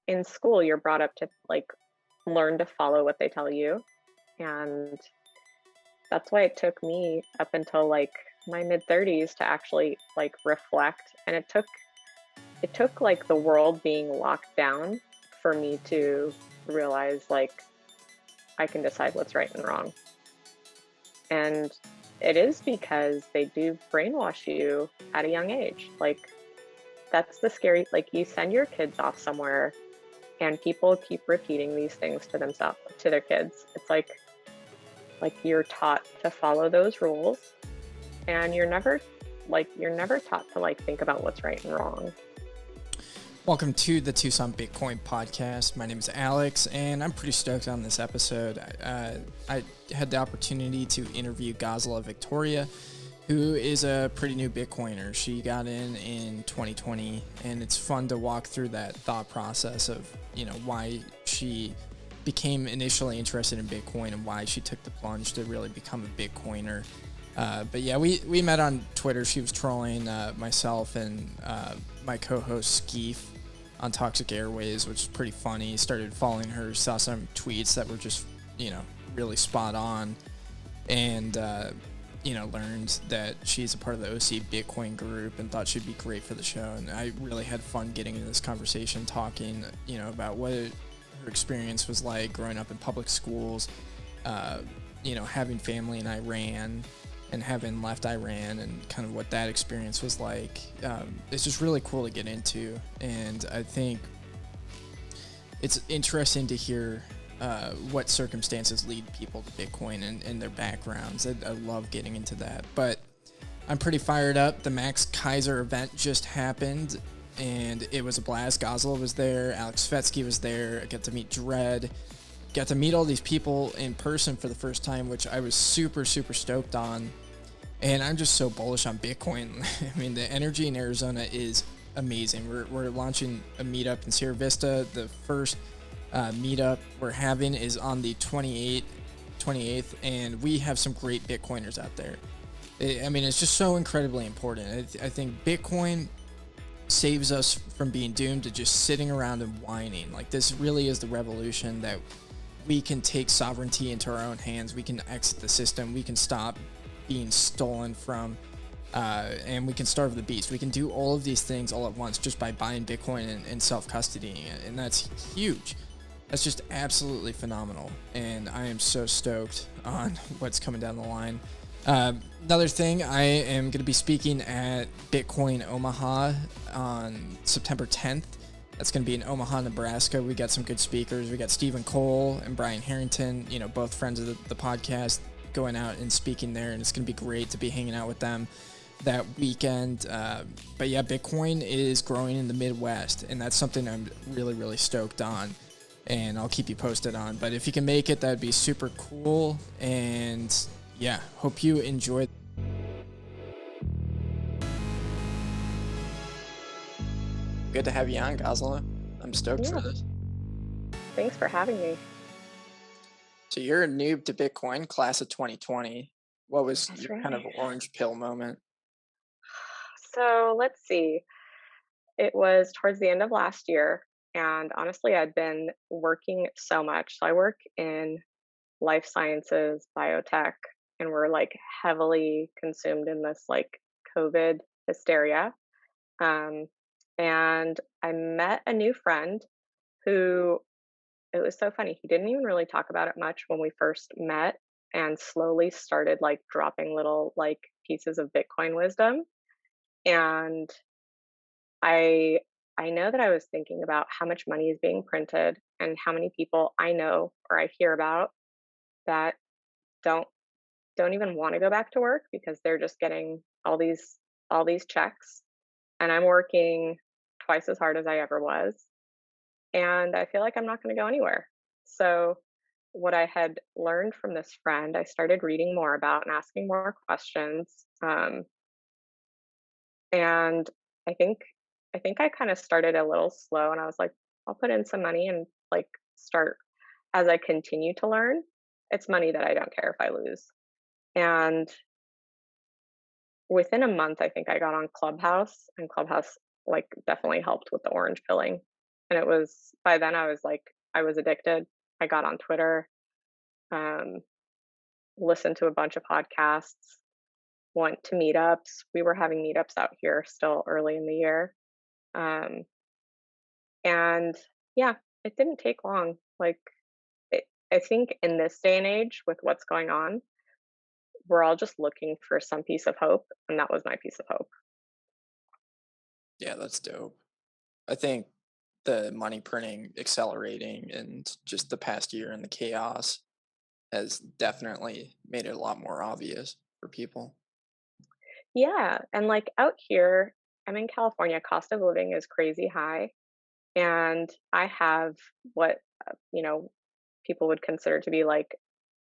in school, you're brought up to like learn to follow what they tell you. And that's why it took me up until like my mid 30s to actually like reflect. And it took like the world being locked down for me to realize like I can decide what's right and wrong. And it is because they do brainwash you at a young age. Like that's the scary, like you send your kids off somewhere and people keep repeating these things to themselves, to their kids. It's like you're taught to follow those rules and you're never taught to like think about what's right and wrong. Welcome to the Tucson Bitcoin podcast. My name is Alex, and I'm pretty stoked on this episode. I had the opportunity to interview Ghazaleh Victoria, who is a pretty new Bitcoiner. She got in 2020, and it's fun to walk through that thought process of, why she became initially interested in Bitcoin and why she took the plunge to really become a Bitcoiner. But yeah, we met on Twitter. She was trolling myself and my co-host Skeef on Toxic Airways, which is pretty funny. Started following her, saw some tweets that were just, really spot on, and learned that she's a part of the OC Bitcoin group and thought she'd be great for the show. And I really had fun getting into this conversation, talking, about what her experience was like growing up in public schools, having family in Iran and having left Iran and kind of what that experience was like. It's just really cool to get into, and I think it's interesting to hear what circumstances lead people to Bitcoin and their backgrounds. I love getting into that, but I'm pretty fired up. The Max Kaiser event just happened, and it was a blast. Ghazaleh was there, Alex Svetsky was there, I got to meet Dread, got to meet all these people in person for the first time, which I was super, super stoked on. And I'm just so bullish on Bitcoin. I mean, the energy in Arizona is amazing. We're launching a meetup in Sierra Vista. The first meetup we're having is on the 28th, and we have some great Bitcoiners out there. It's just so incredibly important. I think Bitcoin saves us from being doomed to just sitting around and whining. Like, this really is the revolution that we can take sovereignty into our own hands. We can exit the system. We can stop being stolen from, and we can starve the beast. We can do all of these things all at once just by buying Bitcoin and self-custodying it, and that's huge. That's just absolutely phenomenal, and I am so stoked on what's coming down the line. Another thing, I am going to be speaking at Bitcoin Omaha on September 10th. That's going to be in Omaha, Nebraska. We got some good speakers. We got Stephen Cole and Brian Harrington, both friends of the podcast, going out and speaking there, and it's going to be great to be hanging out with them that weekend. But yeah, Bitcoin is growing in the Midwest, and that's something I'm really, really stoked on, and I'll keep you posted on. But if you can make it, that'd be super cool, and yeah, hope you enjoy. Good to have you on, Ghazaleh. I'm stoked for this. Thanks for having me. So you're a noob to Bitcoin, class of 2020. What was That's your right. kind of orange pill moment? So let's see. It was towards the end of last year, and honestly, I'd been working so much. So I work in life sciences, biotech, and we're like heavily consumed in this like COVID hysteria. Um, and I met a new friend who, it was so funny. He didn't even really talk about it much when we first met, and slowly started like dropping little like pieces of Bitcoin wisdom. And I I know that I was thinking about how much money is being printed and how many people I know or I hear about that don't don't even want to go back to work because they're just getting all these checks, and I'm working twice as hard as I ever was, and I feel like I'm not going to go anywhere. So what I had learned from this friend, I started reading more about and asking more questions. And I think I kind of started a little slow, and I was like, I'll put in some money and like start as I continue to learn. It's money that I don't care if I lose. And within a month, I think I got on Clubhouse, and Clubhouse like definitely helped with the orange pilling. And it was by then I was like, I was addicted. I got on Twitter, um, listened to a bunch of podcasts, went to meetups. We were having meetups out here still early in the year. Um, and yeah, it didn't take long. Like, I think in this day and age, with what's going on, we're all just looking for some piece of hope. And that was my piece of hope. Yeah, that's dope. I think the money printing accelerating and just the past year and the chaos has definitely made it a lot more obvious for people. Yeah. And like out here, I'm in California, cost of living is crazy high. And I have what, people would consider to be like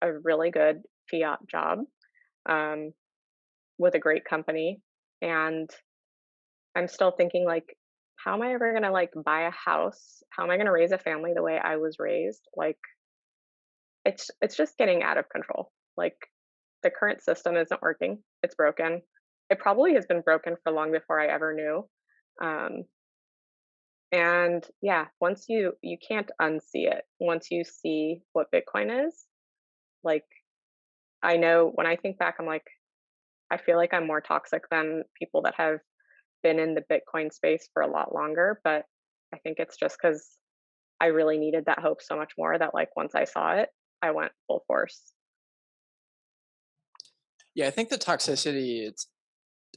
a really good fiat job, um, with a great company. And I'm still thinking like, how am I ever gonna like buy a house? How am I gonna raise a family the way I was raised? Like it's just getting out of control. Like the current system isn't working. It's broken. It probably has been broken for long before I ever knew. Um, and yeah, once you can't unsee it. Once you see what Bitcoin is, like I know when I think back, I'm like, I feel like I'm more toxic than people that have been in the Bitcoin space for a lot longer. But I think it's just because I really needed that hope so much more that like once I saw it, I went full force. Yeah, I think the toxicity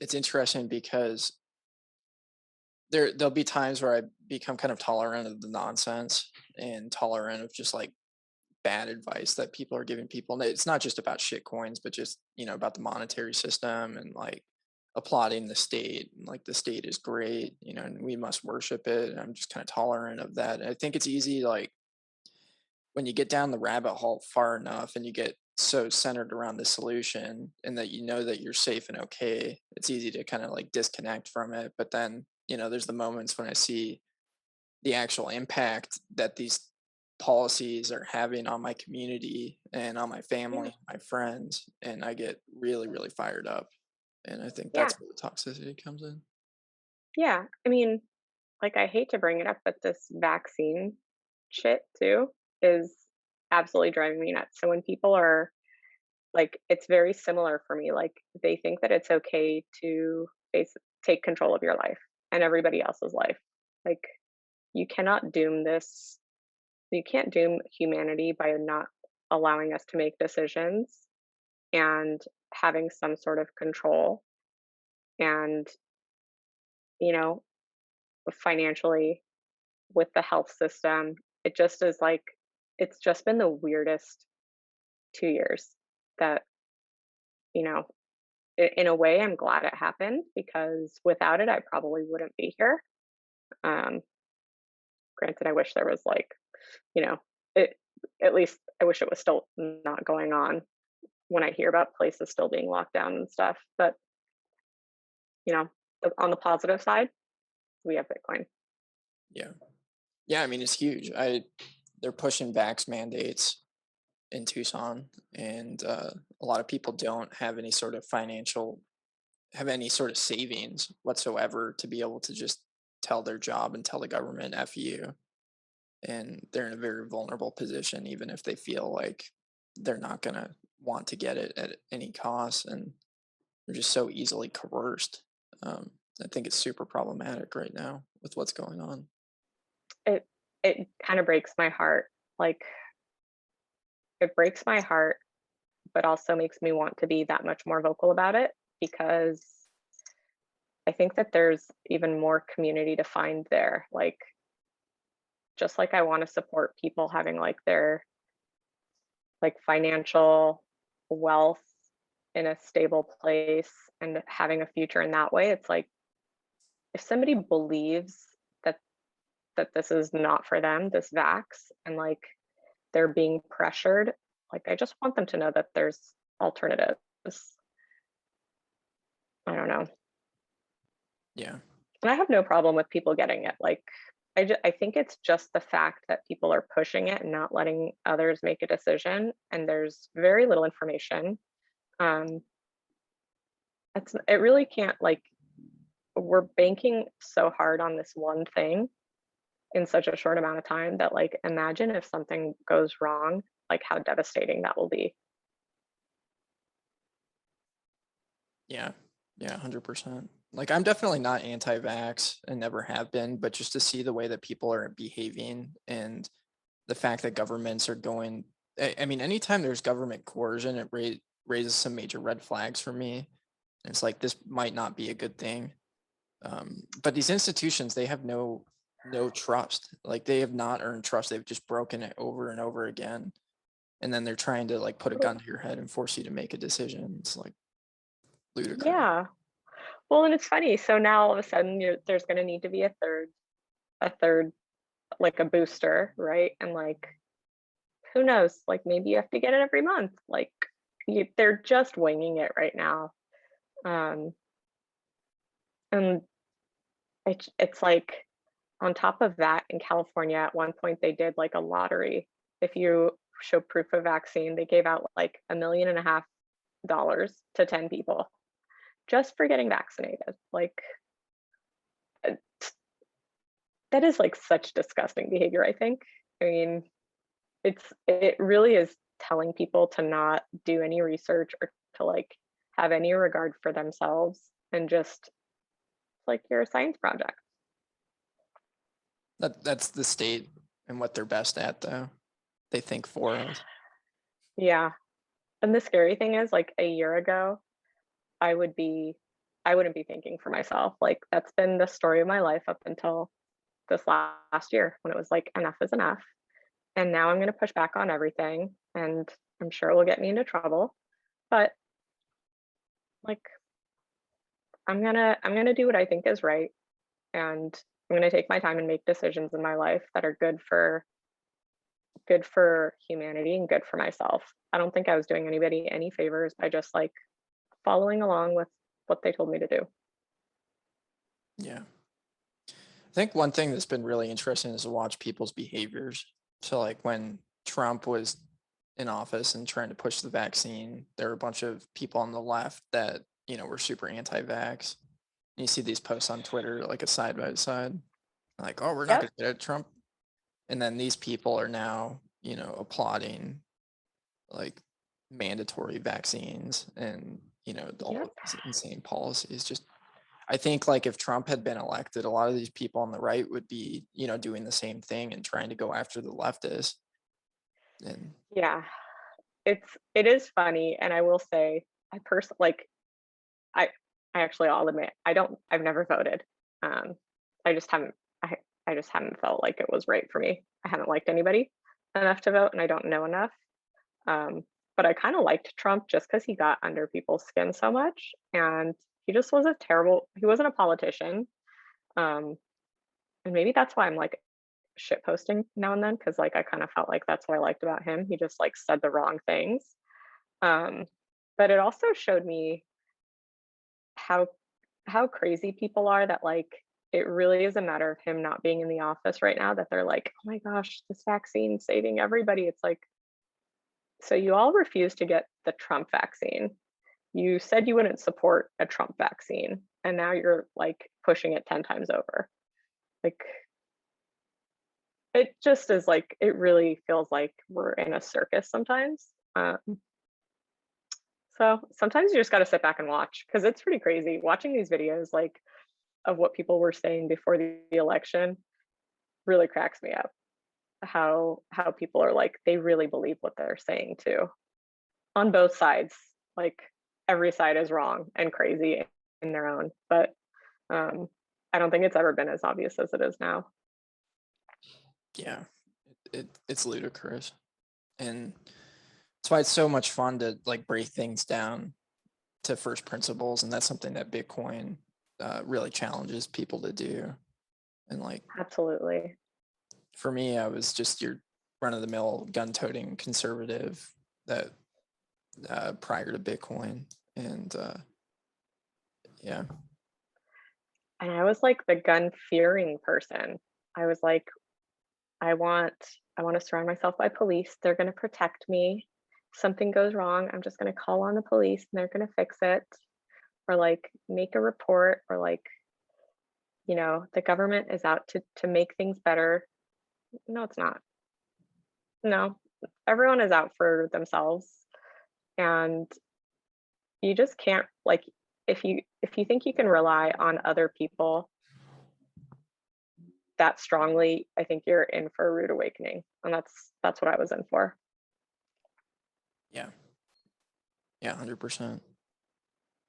it's interesting because there'll be times where I become kind of tolerant of the nonsense and tolerant of just like bad advice that people are giving people. And it's not just about shit coins, but just, about the monetary system and like applauding the state. And, like the state is great, and we must worship it. And I'm just kind of tolerant of that. And I think it's easy, like when you get down the rabbit hole far enough and you get so centered around the solution and that you know that you're safe and okay, it's easy to kind of like disconnect from it. But then, there's the moments when I see the actual impact that these policies are having on my community and on my Yeah. family, my friends, and I get really, really fired up. And I think Yeah. that's where the toxicity comes in. Yeah. I mean, like I hate to bring it up, but this vaccine shit too is absolutely driving me nuts. So when people are like, it's very similar for me. Like they think that it's okay to take control of your life and everybody else's life. Like you cannot doom this. You can't doom humanity by not allowing us to make decisions and having some sort of control. And, you know, financially with the health system, it just is like, it's just been the weirdest 2 years that, you know, in a way, I'm glad it happened because without it, I probably wouldn't be here. Um, Granted, I wish there was like, you know, it, at least I wish it was still not going on when I hear about places still being locked down and stuff. But, you know, on the positive side, we have Bitcoin. Yeah. Yeah, I mean it's huge. They're pushing vax mandates in Tucson, and a lot of people don't have any sort of have any sort of savings whatsoever to be able to just tell their job and tell the government F you. And they're in a very vulnerable position, even if they feel like they're not going to want to get it at any cost. And they're just so easily coerced. Um, I think it's super problematic right now with what's going on. It it kind of breaks my heart. Like it breaks my heart, but also makes me want to be that much more vocal about it because I think that there's even more community to find there. Like just like I want to support people having like their like financial wealth in a stable place and having a future in that way, it's like if somebody believes that this is not for them, this vax, and like they're being pressured, like I just want them to know that there's alternatives. I don't know. Yeah. And I have no problem with people getting it. Like I think it's just the fact that people are pushing it and not letting others make a decision and there's very little information. Um it really can't like we're banking so hard on this one thing in such a short amount of time that, like, imagine if something goes wrong, like how devastating that will be. Yeah. Yeah, 100%. Like, I'm definitely not anti-vax and never have been, but just to see the way that people are behaving and the fact that governments are going I mean, anytime there's government coercion, it raises some major red flags for me. And it's like this might not be a good thing. But these institutions, they have no trust. Like they have not earned trust. They've just broken it over and over again. And then they're trying to like put a gun to your head and force you to make a decision. It's like ludicrous. Yeah. Well, and it's funny. So now all of a sudden there's going to need to be a third, like a booster, right? And like, who knows? Like maybe you have to get it every month. Like they're just winging it right now. Um, and it's like on top of that, in California, at one point they did like a lottery. If you show proof of vaccine, they gave out like $1.5 million to 10 people just for getting vaccinated. Like uh, that is like such disgusting behavior, I think. I mean, it really is telling people to not do any research or to like have any regard for themselves and just like you're a science project. That's the state and what they're best at though. They think for us. Yeah. And the scary thing is like a year ago, I would be I wouldn't be thinking for myself. Like that's been the story of my life up until this last year when it was like enough is enough. And now I'm going to push back on everything and I'm sure it will get me into trouble, but like I'm going to do what I think is right and I'm going to take my time and make decisions in my life that are good for humanity and good for myself. I don't think I was doing anybody any favors by just like following along with what they told me to do. Yeah. I think one thing that's been really interesting is to watch people's behaviors. So, like when Trump was in office and trying to push the vaccine, there were a bunch of people on the left that, were super anti-vax. And you see these posts on Twitter, like a side by side, like, oh, we're not Yep. going to get it, Trump. And then these people are now, applauding like mandatory vaccines and, all Yep. of these insane policies. Just I think like if Trump had been elected, a lot of these people on the right would be, doing the same thing and trying to go after the leftists. And Yeah. It is funny, and I will say, I personally like I I actually I'll admit I've never voted. Um, I just haven't I I just haven't felt like it was right for me. I haven't liked anybody enough to vote, and I don't know enough. Um, but I kind of liked Trump just because he got under people's skin so much, and he just was a terrible. He wasn't a politician, um, and maybe that's why I'm like shit posting now and then because like I kind of felt like that's what I liked about him. He just like said the wrong things. Um, but it also showed me how crazy people are that like it really is a matter of him not being in the office right now that they're like, "Oh my gosh, this vaccine saving everybody." It's like, so you all refused to get the Trump vaccine. You said you wouldn't support a Trump vaccine, and now you're like pushing it 10 times over. Like it just is like it really feels like we're in a circus sometimes. So sometimes you just got to sit back and watch because it's pretty crazy watching these videos like of what people were saying before the election really cracks me up. How people are like they really believe what they're saying too on both sides. Like every side is wrong and crazy in their own, but um, I don't think it's ever been as obvious as it is now. yeah, it's ludicrous. And that's why it's so much fun to like break things down to first principles. And that's something that Bitcoin really challenges people to do. And like Absolutely. for me, I was just your run of the mill gun toting conservative that prior to Bitcoin. And yeah, And I was like the gun fearing person. I was like, I want I want to surround myself by police. They're going to protect me. If something goes wrong, I'm just going to call on the police and they're going to fix it or like make a report or like the government is out to make things better. No, it's not. No, everyone is out for themselves, and you just can't like if you think you can rely on other people that strongly, I think you're in for a rude awakening, and that's what I was in for. Yeah. Yeah, 100%.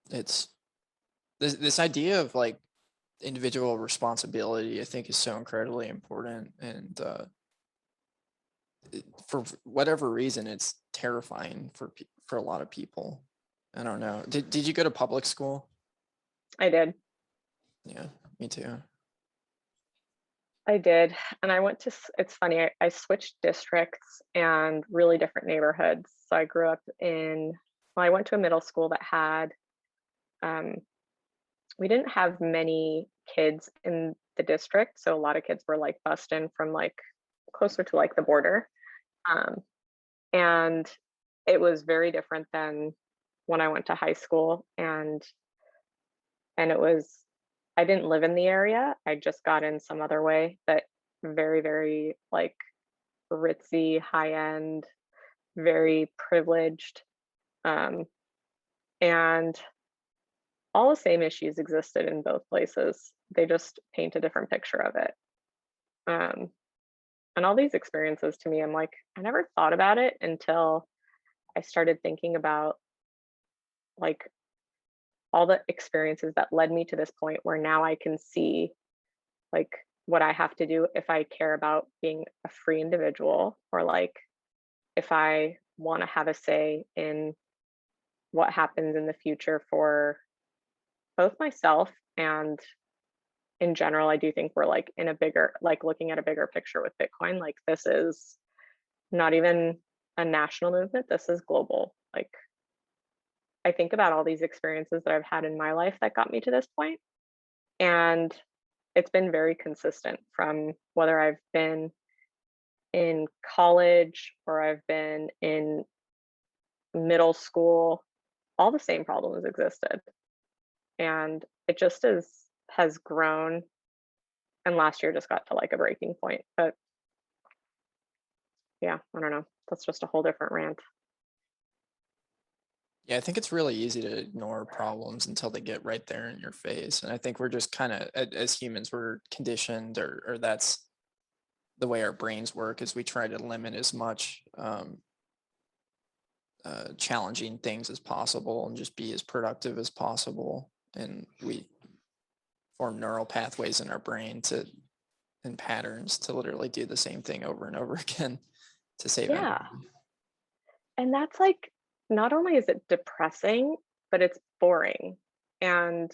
It's this idea of like individual responsibility, I think, is so incredibly important. And for whatever reason, it's terrifying for a lot of people. I don't know. Did you go to public school? I did. Yeah, me too. I did, and I went to it's funny, I switched districts and really different neighborhoods. So I grew up in well, I went to a middle school that had um, we didn't have many kids in the district, so a lot of kids were like bussed in from like closer to like the border. Um, and it was very different than when I went to high school, and it was I didn't live in the area. I just got in some other way, but very, very like ritzy, high end, very privileged. Um, and all the same issues existed in both places. They just paint a different picture of it. Um, and all these experiences to me, I'm like, I never thought about it until I started thinking about like all the experiences that led me to this point where now I can see like what I have to do if I care about being a free individual, or like if I want to have a say in what happens in the future for both myself and in general. I do think we're like in a bigger, like looking at a bigger picture with Bitcoin. Like this is not even a national movement, this is global. Like I think about all these experiences that I've had in my life that got me to this point, and it's been very consistent from whether I've been in college or I've been in middle school, all the same problems existed. And it just has grown. And last year just got to like a breaking point. But yeah, I don't know. That's just a whole different rant. Yeah, I think it's really easy to ignore problems until they get right there in your face. And I think we're just kind of, as humans, we're conditioned, or that's the way our brains work, is we try to limit as much challenging things as possible and just be as productive as possible. And we form neural pathways in our brain to and patterns to literally do the same thing over and over again to save energy. Yeah. And that's like, not only is it depressing, but it's boring. And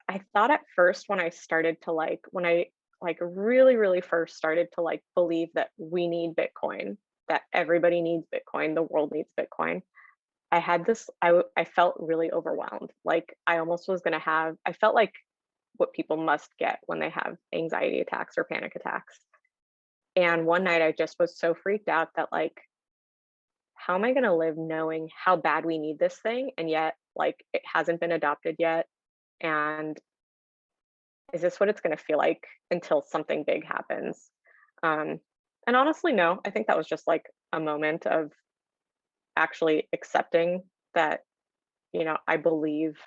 I thought at first when I started to like, when I like really, really first started to like believe that we need Bitcoin, that everybody needs Bitcoin, the world needs Bitcoin. I had this, I felt really overwhelmed. Like I almost was going to have, I felt like what people must get when they have anxiety attacks or panic attacks. And one night I just was so freaked out that like, how am I going to live knowing how bad we need this thing? And yet, like, it hasn't been adopted yet. And is this what it's going to feel like until something big happens? Um, and honestly, no, I think that was just like a moment of actually accepting that, I believe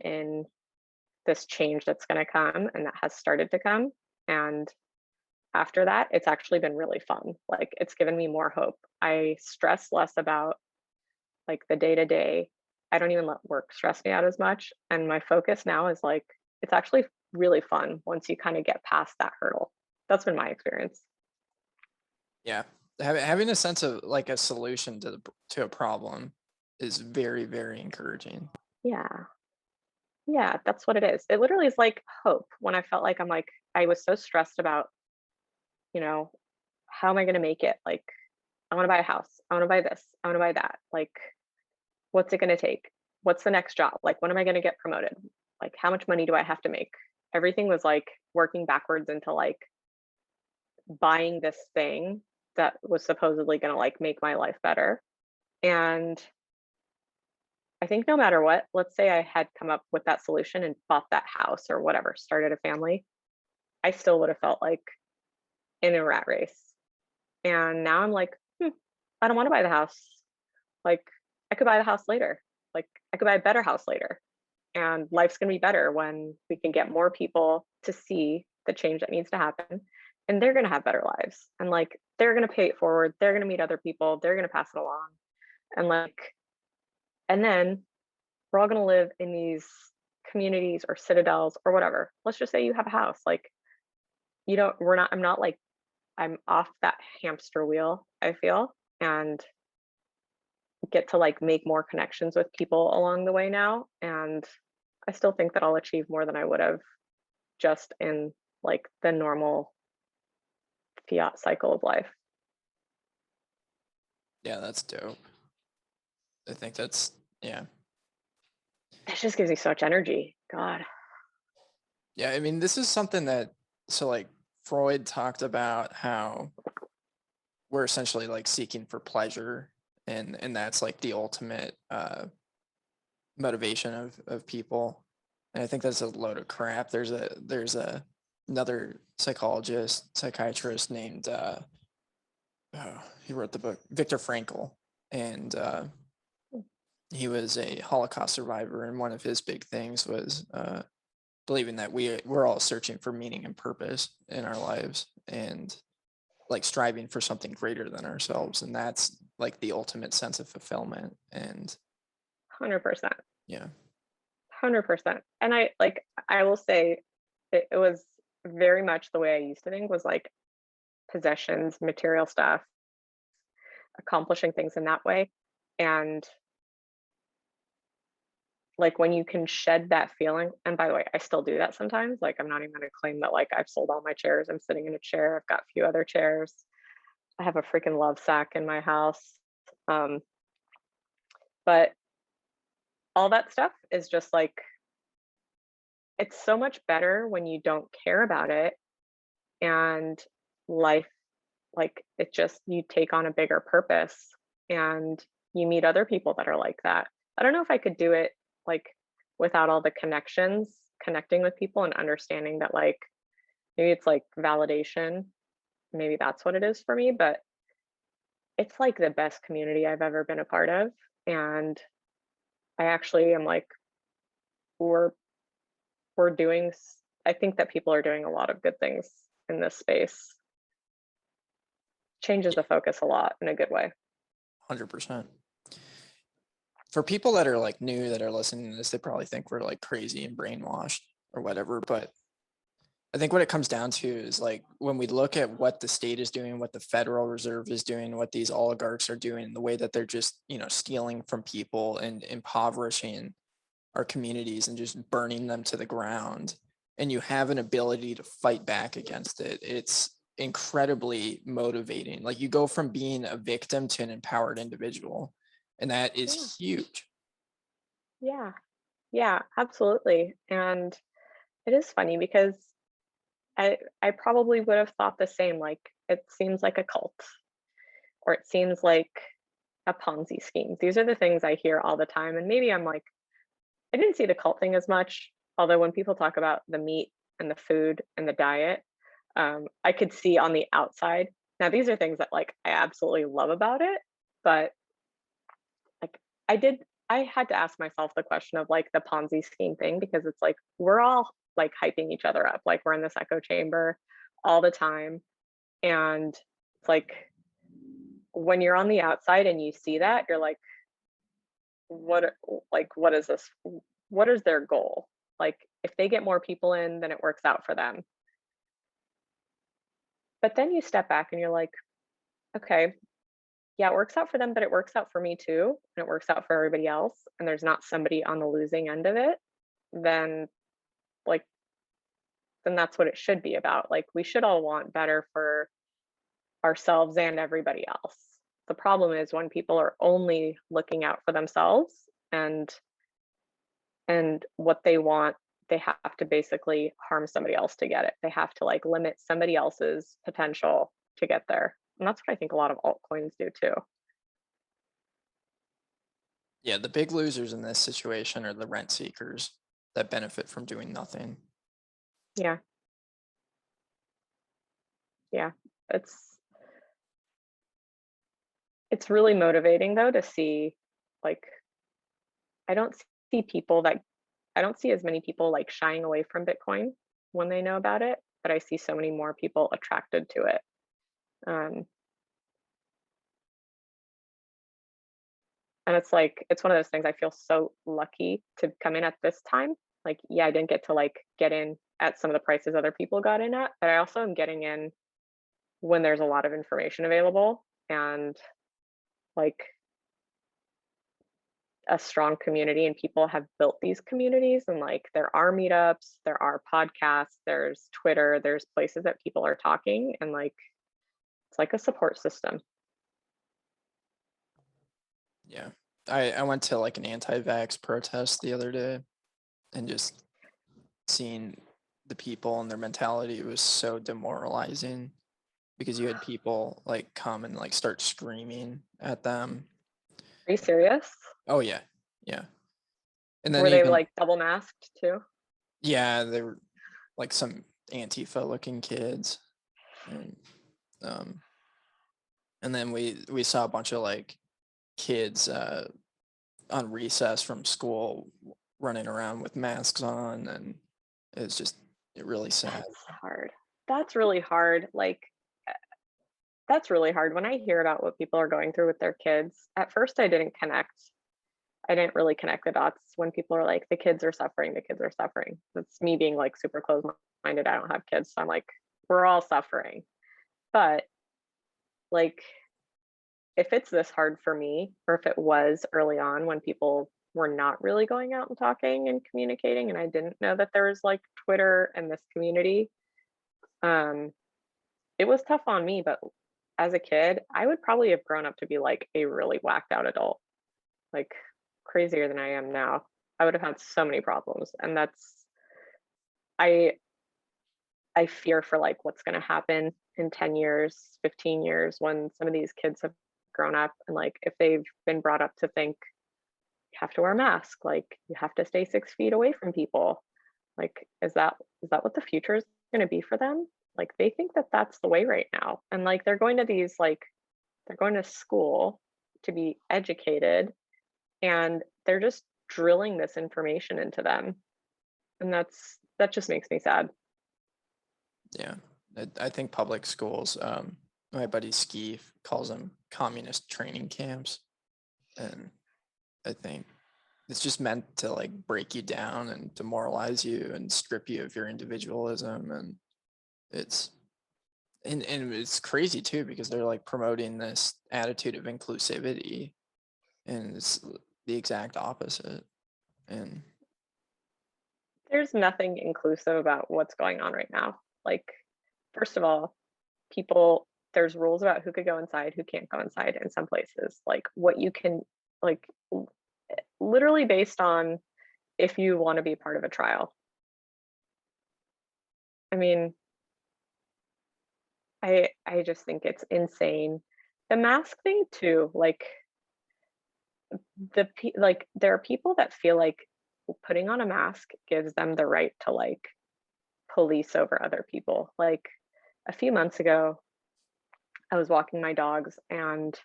in this change that's going to come and that has started to come. And after that, it's actually been really fun. Like it's given me more hope. I stress less about like the day to day. I don't even let work stress me out as much. And my focus now is like, it's actually really fun once you kind of get past that hurdle. That's been my experience. Yeah, having a sense of like a solution to a problem is very, very encouraging. Yeah. Yeah. That's what it is. It literally is like hope when I felt like I was so stressed about, you know, how am I going to make it? Like, I want to buy a house. I want to buy this. I want to buy that. Like, what's it going to take? What's the next job? Like, when am I going to get promoted? Like, how much money do I have to make? Everything was like working backwards into like buying this thing that was supposedly going to like make my life better. And I I think no matter what, let's say I had come up with that solution and bought that house or whatever, started a family, I still would have felt like in a rat race. And now I'm like, I don't want to buy the house. Like, I could buy the house later. Like, I could buy a better house later. And life's going to be better when we can get more people to see the change that needs to happen. And they're going to have better lives. And like, they're going to pay it forward. They're going to meet other people. They're going to pass it along. And like, and then we're all going to live in these communities or citadels or whatever. Let's just say you have a house. Like, you don't, we're not, I'm not like, I'm off that hamster wheel, I feel, and get to like make more connections with people along the way now. And I still think that I'll achieve more than I would have just in like the normal fiat cycle of life. Yeah, that's dope. I think that's, yeah. It just gives me so much energy. God. Yeah, I mean, this is something that, so like Freud talked about how we're essentially like seeking for pleasure, and that's like the ultimate motivation of people. And I think that's a load of crap. There's another psychiatrist named oh, he wrote the book Viktor Frankl, and he was a Holocaust survivor, and one of his big things was believing that we're all searching for meaning and purpose in our lives, and like striving for something greater than ourselves, and that's like the ultimate sense of fulfillment. And 100%. yeah, 100%. And I will say it was very much the way I used to think was like possessions, material stuff, accomplishing things in that way. And like when you can shed that feeling, and by the way, I still do that sometimes. Like I'm not even gonna claim that like I've sold all my chairs. I'm sitting in a chair. I've got a few other chairs. I have a freaking love sack in my house. Um, but all that stuff is just like it's so much better when you don't care about it and life like it just you take on a bigger purpose and you meet other people that are like that. I don't know if I could do it like without all the connections, connecting with people and understanding that like maybe it's like validation, maybe that's what it is for me, but it's like the best community I've ever been a part of. And I actually am like we're we're doing I think that people are doing a lot of good things in this space. Changes the focus a lot in a good way. 100%. For people that are like new that are listening to this, they probably think we're like crazy and brainwashed or whatever, but I think what it comes down to is like when we look at what the state is doing, what the Federal Reserve is doing, what these oligarchs are doing, the way that they're just, stealing from people and impoverishing our communities and just burning them to the ground, and you have an ability to fight back against it, it's incredibly motivating. Like you go from being a victim to an empowered individual, and that Yeah. is huge. Yeah. Yeah, absolutely. And it is funny because I probably would have thought the same, like it seems like a cult or it seems like a Ponzi scheme. These are the things I hear all the time. And maybe I'm like, I didn't see the cult thing as much. Although when people talk about the meat and the food and the diet, I could see on the outside. Now these are things that like I absolutely love about it, but like I did I had to ask myself the question of like the Ponzi scheme thing because it's like we're all like hyping each other up, like we're in this echo chamber all the time. And it's like when you're on the outside and you see that, you're like, what is this? What is their goal? Like if they get more people in, then it works out for them. But then you step back and you're like, okay, yeah, it works out for them, but it works out for me too. And it works out for everybody else. And there's not somebody on the losing end of it, then like, then that's what it should be about. Like, we should all want better for ourselves and everybody else. The problem is when people are only looking out for themselves and what they want, they have to basically harm somebody else to get it. They have to like limit somebody else's potential to get there. And that's what I think a lot of altcoins do too. Yeah, the big losers in this situation are the rent seekers that benefit from doing nothing. Yeah, yeah. It's it's really motivating though to see, like, I don't see people that I don't see as many people like shying away from Bitcoin when they know about it, but I see so many more people attracted to it. Um, and it's like it's one of those things I feel so lucky to come in at this time. Like, yeah, I didn't get to like get in at some of the prices other people got in at, but I also am getting in when there's a lot of information available and like a strong community and people have built these communities and like there are meetups, there are podcasts, there's Twitter, there's places that people are talking and like it's like a support system. Yeah. I went to like an anti-vax protest the other day, and just seeing the people and their mentality was so demoralizing, because you had people like come and like start screaming at them. Are you serious? Oh yeah. Yeah. And then Were they even, like double masked too? yeah, they were like some Antifa looking kids. And um and then we saw a bunch of like kids on recess from school running around with masks on, and it's just really sad. That's hard. That's really hard. Like that's really hard when I hear about what people are going through with their kids. At first I didn't connect. I didn't really connect the dots when people are like the kids are suffering, the kids are suffering. That's me being like super close minded. I don't have kids, so I'm like we're all suffering. But like if it's this hard for me, or if it was early on when people were not really going out and talking and communicating, and I didn't know that there was like Twitter and this community, um, it was tough on me. But as a kid, I would probably have grown up to be like a really whacked out adult, like crazier than I am now. I would have had so many problems, and I I fear for like what's going to happen in 10 years, 15 years when some of these kids have grown up and like if they've been brought up to think you have to wear a mask, like you have to stay 6 feet away from people. Like, is that what the future is going to be for them? Like they think that that's the way right now, and like they're going to these like they're going to school to be educated, and they're just drilling this information into them, and that just makes me sad. Yeah, I think public schools, my buddy Ski calls them communist training camps, and I think it's just meant to like break you down and demoralize you and strip you of your individualism. And it's and it's crazy too, because they're like promoting this attitude of inclusivity, and it's the exact opposite. And There's nothing inclusive about what's going on right now. Like, first of all, people there's rules about who could go inside, who can't go inside in some places. Like what you can like literally based on if you want to be part of a trial. I mean, I just think it's insane. The mask thing too, like like there are people that feel like putting on a mask gives them the right to like police over other people. Like a few months ago, I was walking my dogs and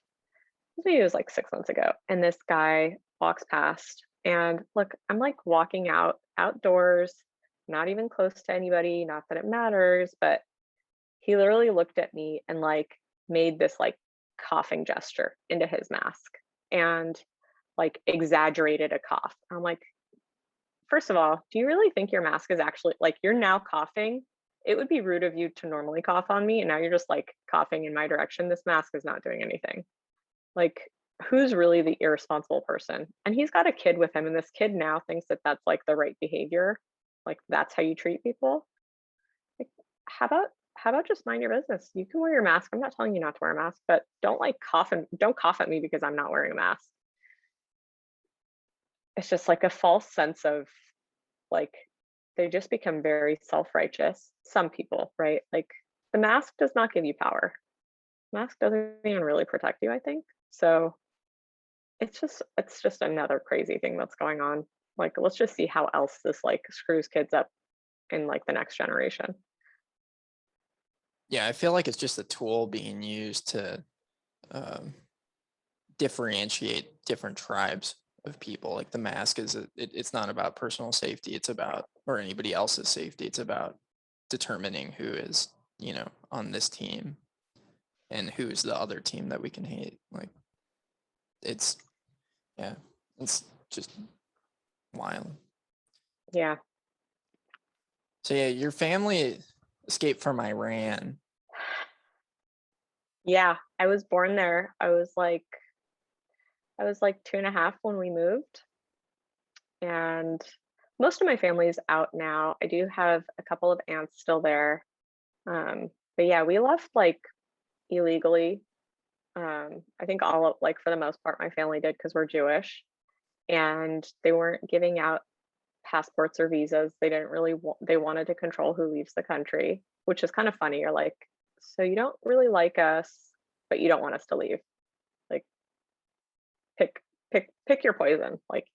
maybe it was like 6 months ago, and this guy walks past and look, I'm like walking outdoors, not even close to anybody, not that it matters, but he literally looked at me and like made this like coughing gesture into his mask and like exaggerated a cough. I'm like, first of all, do you really think your mask is actually like you're now coughing? It would be rude of you to normally cough on me, and now you're just like coughing in my direction. This mask is not doing anything. Like, who's really the irresponsible person? And he's got a kid with him, and this kid now thinks that that's like the right behavior. Like, that's how you treat people. Like, how about how about just mind your business? You can wear your mask. I'm not telling you not to wear a mask, but don't like don't cough at me because I'm not wearing a mask. It's just like a false sense of like they just become very self-righteous. Some people, right? Like the mask does not give you power. Mask doesn't even really protect you, I think. So it's just another crazy thing that's going on. Like, let's just see how else this like screws kids up in like the next generation. Yeah, I feel like it's just a tool being used to um, differentiate different tribes of people. Like the mask it's not about personal safety. It's about, or anybody else's safety. It's about determining who is, on this team and who is the other team that we can hate. Like it's, yeah, it's just wild. Yeah. So yeah, your family escaped from Iran. Yeah, I was born there. I was like 2.5 when we moved, and most of my family's out now. I do have a couple of aunts still there. But yeah, we left like illegally. I think all of, like for the most part, my family did because we're Jewish, and they weren't giving out passports or visas. They didn't really they wanted to control who leaves the country, which is kind of funny. You're like, so you don't really like us, but you don't want us to leave. Like, pick your poison. Like,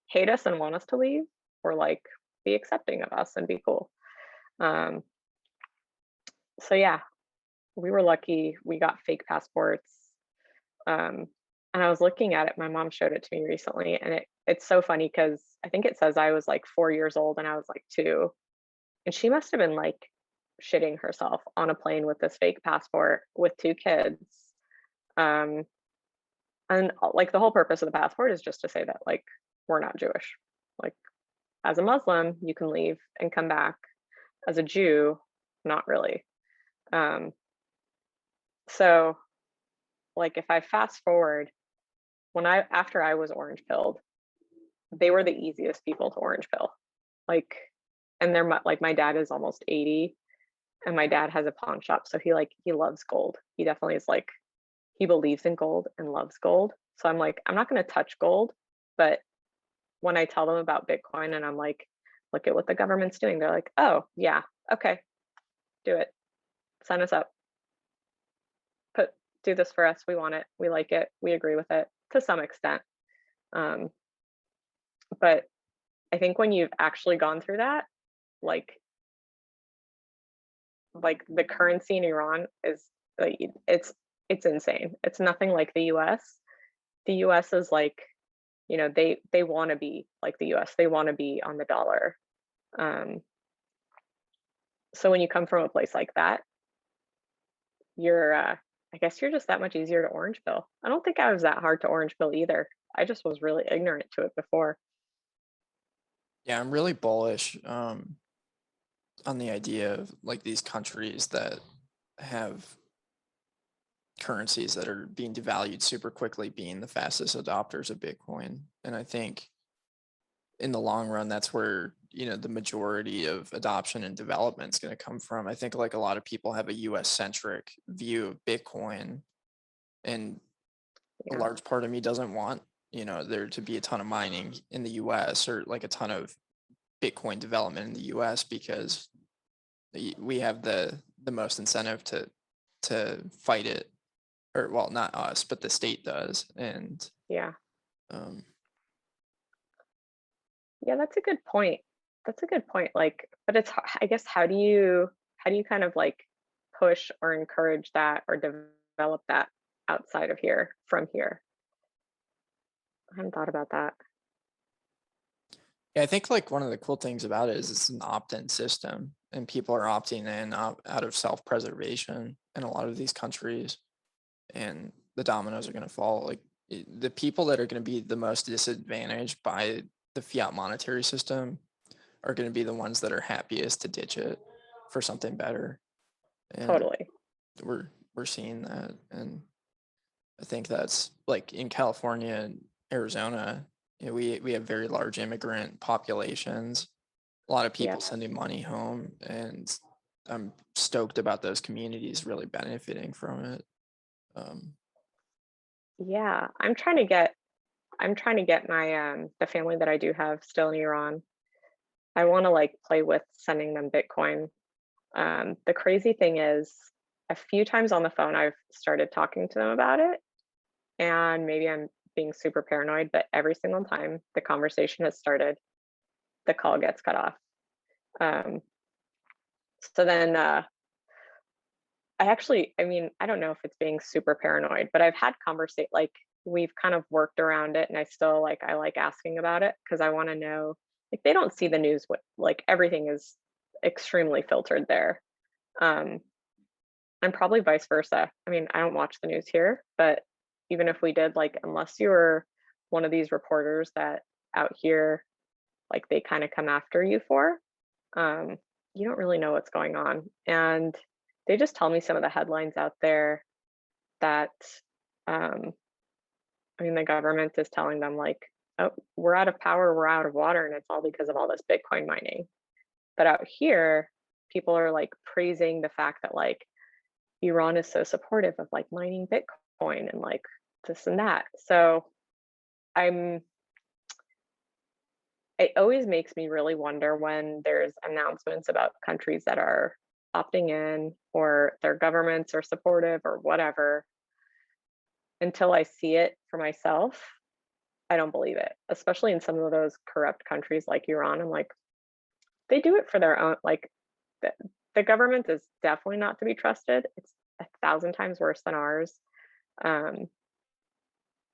hate us and want us to leave, or like be accepting of us and be cool. Um, so yeah, we were lucky. We got fake passports. Um, and I was looking at it. My mom showed it to me recently, and it's so funny because I think it says I was like 4 years old and I was like two, and she must have been like shitting herself on a plane with this fake passport with two kids. Um, and like the whole purpose of the passport is just to say that like we're not Jewish. Like, as a Muslim, you can leave and come back. As a Jew, not really. Um, so like if I fast forward, when I after I was orange pilled, they were the easiest people to orange pill. Like, and they're like my dad is almost 80, and my dad has a pawn shop, so he loves gold. He definitely is like, he believes in gold and loves gold. So I'm like, I'm not going to touch gold, but when I tell them about Bitcoin and I'm like, look at what the government's doing, they're like, oh yeah, okay, do it, sign us up, put do this for us. We want it, we like it, we agree with it to some extent. um, but I think when you've actually gone through that, like the currency in Iran is like, it's insane. It's nothing like the US. The US is like, they want to be like the US. They want to be on the dollar. Um, so when you come from a place like that, you're I guess you're just that much easier to orange pill. I don't think I was that hard to orange pill either. I just was really ignorant to it before. Yeah, I'm really bullish on the idea of like these countries that have currencies that are being devalued super quickly being the fastest adopters of Bitcoin. And I think in the long run, that's where, the majority of adoption and development is going to come from. I think like a lot of people have a US centric view of Bitcoin, and a Yeah. large part of me doesn't want, there to be a ton of mining in the US or like a ton of Bitcoin development in the US because we have the most incentive to fight it, or well, not us, but the state does. And Yeah. um, Yeah, that's a good point. That's a good point. Like, but I guess, how do you kind of like push or encourage that or develop that outside of here, from here? I hadn't thought about that. yeah, I think like one of the cool things about it is it's an opt-in system, and people are opting in out of self-preservation in a lot of these countries, and the dominoes are going to fall. Like the people that are going to be the most disadvantaged by the fiat monetary system are going to be the ones that are happiest to ditch it for something better. And Totally. we're seeing that. And I think that's like in California and Arizona, we have very large immigrant populations, a lot of Yeah. people sending money home, and I'm stoked about those communities really benefiting from it. Um, Yeah. I'm trying to get my the family that I do have still in Iran. I want to like play with sending them Bitcoin. The crazy thing is, a few times on the phone I've started talking to them about it, and maybe I'm being super paranoid, but every single time the conversation has started, the call gets cut off. Um, so then I mean, I don't know if it's being super paranoid, but I've had conversate like we've kind of worked around it, and I still I like asking about it because I want to know. Like they don't see the news. What like everything is extremely filtered there. Um, and probably vice versa. I mean, I don't watch the news here, but even if we did, like, unless you're one of these reporters that out here, like, they kind of come after you for, um, you don't really know what's going on. And they just tell me some of the headlines out there that, um, I mean, the government is telling them, like, oh, we're out of power, we're out of water, and it's all because of all this Bitcoin mining. But out here, people are like praising the fact that, like, Iran is so supportive of like mining Bitcoin and like this and that. So I'm it always makes me really wonder when there's announcements about countries that are opting in or their governments are supportive or whatever. Until I see it for myself, I don't believe it. Especially in some of those corrupt countries like Iran. I'm like, they do it for their own the, the government is definitely not to be trusted. It's a thousand times worse than ours. Um,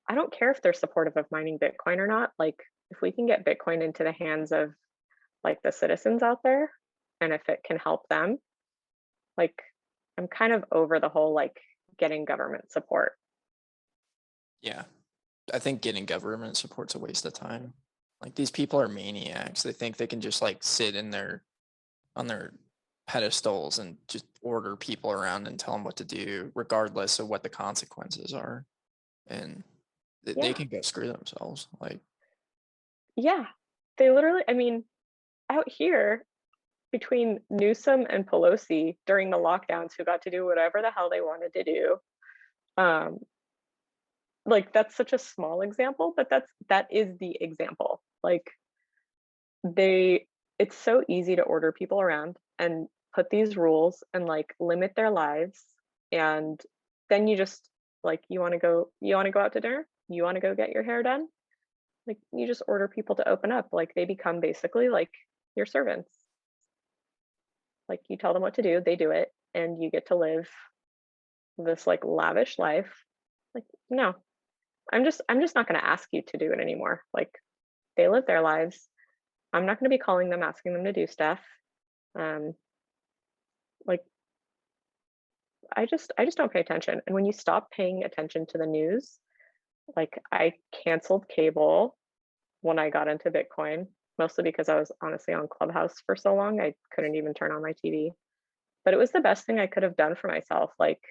I don't care if they're supportive of mining Bitcoin or not. Like, if we can get Bitcoin into the hands of like the citizens out there, and if it can help them, like, I'm kind of over the whole like getting government support. Yeah. I think getting government support's a waste of time. Like these people are maniacs. They think they can just like sit in their on their pedestals and just order people around and tell them what to do, regardless of what the consequences are. And they Yeah, can go screw themselves. Like, yeah. They literally, I mean, out here between Newsom and Pelosi during the lockdowns, who got to do whatever the hell they wanted to do. Um, like that's such a small example, but that is the example. Like they it's so easy to order people around and put these rules and like limit their lives, and then you just like you want to go out to dinner, you want to go get your hair done, like you just order people to open up, like they become basically like your servants. Like you tell them what to do, they do it, and you get to live this like lavish life. Like no, I'm just not going to ask you to do it anymore. Like they live their lives. I'm not going to be calling them asking them to do stuff. um like I just don't pay attention. And when you stop paying attention to the news, like I canceled cable when I got into Bitcoin, mostly because I was honestly on Clubhouse for so long I couldn't even turn on my TV. But it was the best thing I could have done for myself. Like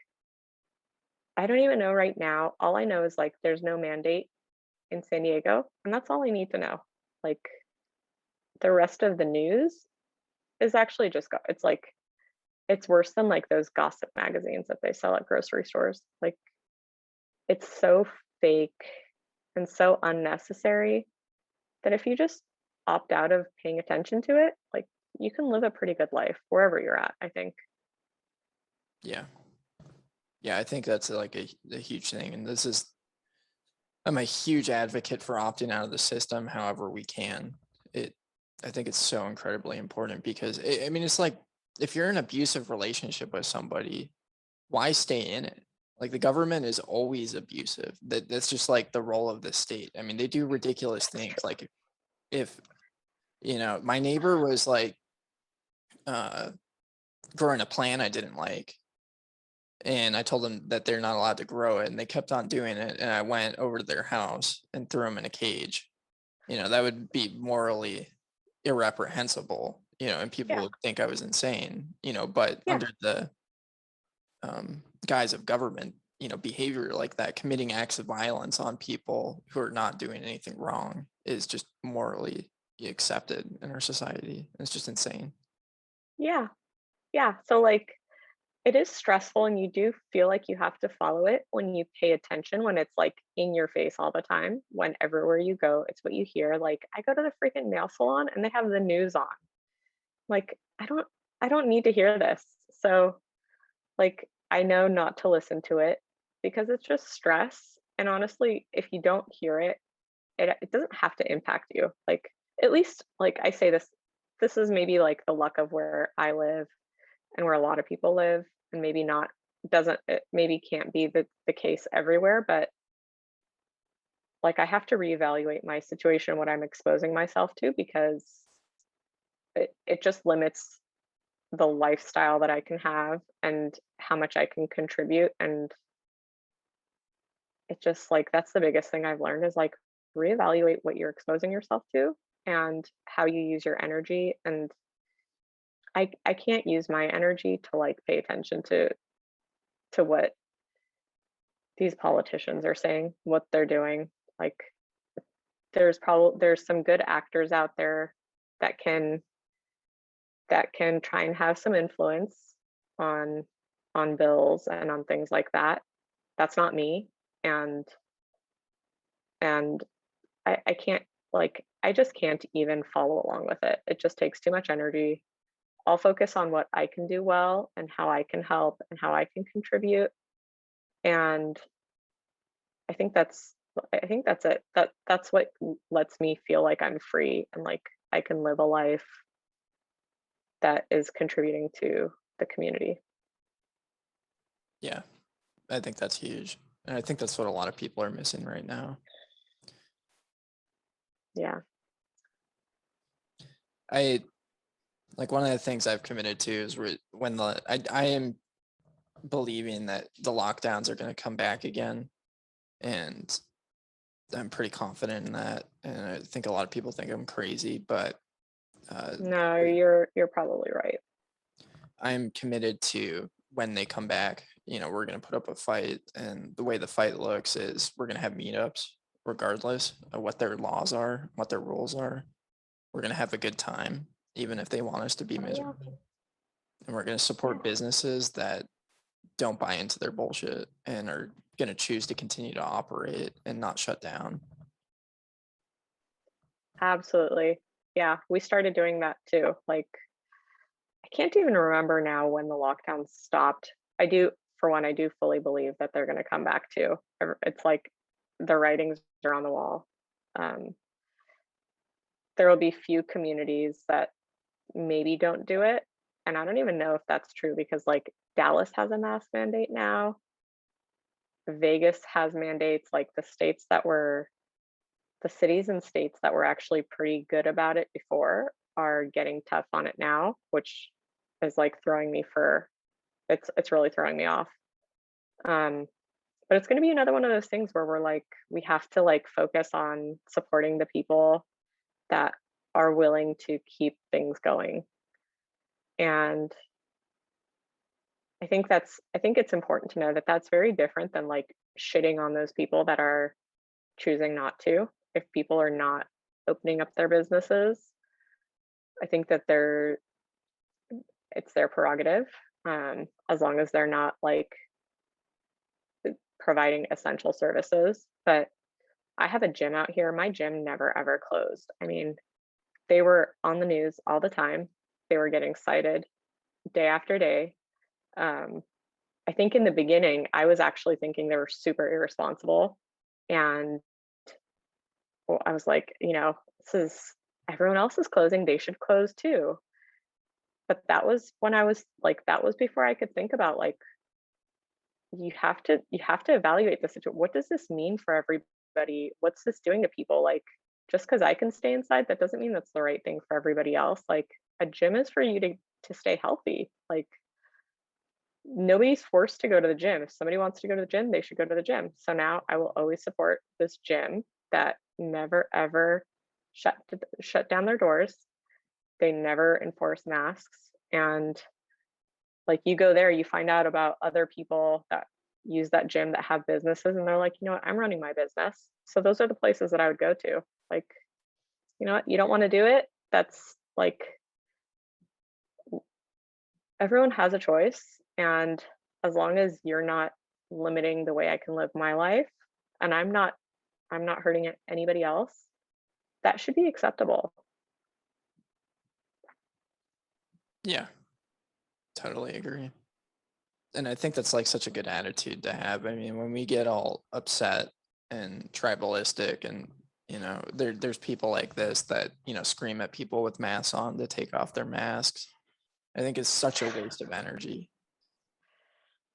I don't even know right now. All I know is like there's no mandate in San Diego, and that's all I need to know. Like the rest of the news is actually just it's like it's worse than like those gossip magazines that they sell at grocery stores. Like it's so fake and so unnecessary that if you just opt out of paying attention to it, like you can live a pretty good life wherever you're at, I think. yeah. Yeah, I think that's like a huge thing. And I'm a huge advocate for opting out of the system however we can. It I think it's so incredibly important because I mean it's like if you're in an abusive relationship with somebody, why stay in it? Like the government is always abusive. That's just like the role of the state. I mean, they do ridiculous That's things. true. Like if my neighbor was like uh growing a plant I didn't like, and I told them that they're not allowed to grow it, and they kept on doing it, and I went over to their house and threw them in a cage. That would be morally irreprehensible, and people Yeah. would think I was insane, but Yeah. under the guise of government, behavior like that, committing acts of violence on people who are not doing anything wrong is just morally accepted in our society. It's just insane. Yeah. Yeah. So like it is stressful, and you do feel like you have to follow it when you pay attention, when it's like in your face all the time, when everywhere you go, it's what you hear. Like I go to the freaking nail salon and they have the news on. Like I don't need to hear this. So like I know not to listen to it because it's just stress. And honestly, if you don't hear it, it doesn't have to impact you. Like, at least, like, I say this is maybe like the luck of where I live and where a lot of people live, and maybe not doesn't it maybe can't be the case everywhere, but like I have to reevaluate my situation, what I'm exposing myself to, because it just limits the lifestyle that I can have and how much I can contribute. And it just like that's the biggest thing I've learned is like reevaluate what you're exposing yourself to and how you use your energy. And I can't use my energy to like pay attention to what these politicians are saying, what they're doing. Like there's some good actors out there that can try and have some influence on bills and on things like that. That's not me. And and I can't like I just can't even follow along with it. It just takes too much energy. I'll focus on what I can do well and how I can help and how I can contribute. And I think that's it. That's what lets me feel like I'm free and like I can live a life that is contributing to the community. Yeah, I think that's huge. And I think that's what a lot of people are missing right now. Yeah. I like one of the things I've committed to is when I am believing that the lockdowns are going to come back again, and I'm pretty confident in that. And I think a lot of people think I'm crazy, but uh, No, you're probably right. I'm committed to when they come back. We're going to put up a fight, and the way the fight looks is we're going to have meetups, regardless of what their laws are, what their rules are. We're going to have a good time, even if they want us to be Oh yeah. miserable. And we're going to Yeah. support businesses that don't buy into their bullshit and are going to choose to continue to operate and not shut down. Absolutely. Yeah, we started doing that too. Like I can't even remember now when the lockdown stopped. For one, I do fully believe that they're going to come back too. It's like the writings are on the wall. Um, there will be few communities that maybe don't do it. And I don't even know if that's true because like Dallas has a mask mandate now. Vegas has mandates, like the cities and states that were actually pretty good about it before are getting tough on it now, which is like throwing me for it's really throwing me off. Um, but it's going to be another one of those things where we have to like focus on supporting the people that are willing to keep things going. And I think it's important to know that that's very different than like shitting on those people that are choosing not to. If people are not opening up their businesses, I think that it's their prerogative, as long as they're not like providing essential services. But I have a gym out here. My gym never ever closed. I mean, they were on the news all the time. They were getting cited day after day. Um, I think in the beginning, I was actually thinking they were super irresponsible. And well, I was like, this is everyone else is closing. They should close too. But that was when I was like, that was before I could think about like, you have to evaluate the situation. What does this mean for everybody? What's this doing to people? Like, just because I can stay inside, that doesn't mean that's the right thing for everybody else. Like, a gym is for you to stay healthy. Like, nobody's forced to go to the gym. If somebody wants to go to the gym, they should go to the gym. So now I will always support this gym that never ever shut down their doors. They never enforce masks. And like you go there, you find out about other people that use that gym that have businesses and they're like, you know what, I'm running my business. So those are the places that I would go to. Like, you know what, you don't want to do it. That's like everyone has a choice. And as long as you're not limiting the way I can live my life and I'm not hurting anybody else, that should be acceptable. Yeah, totally agree. And I think that's like such a good attitude to have. I mean, when we get all upset and tribalistic, and there's people like this that scream at people with masks on to take off their masks. I think it's such a waste of energy.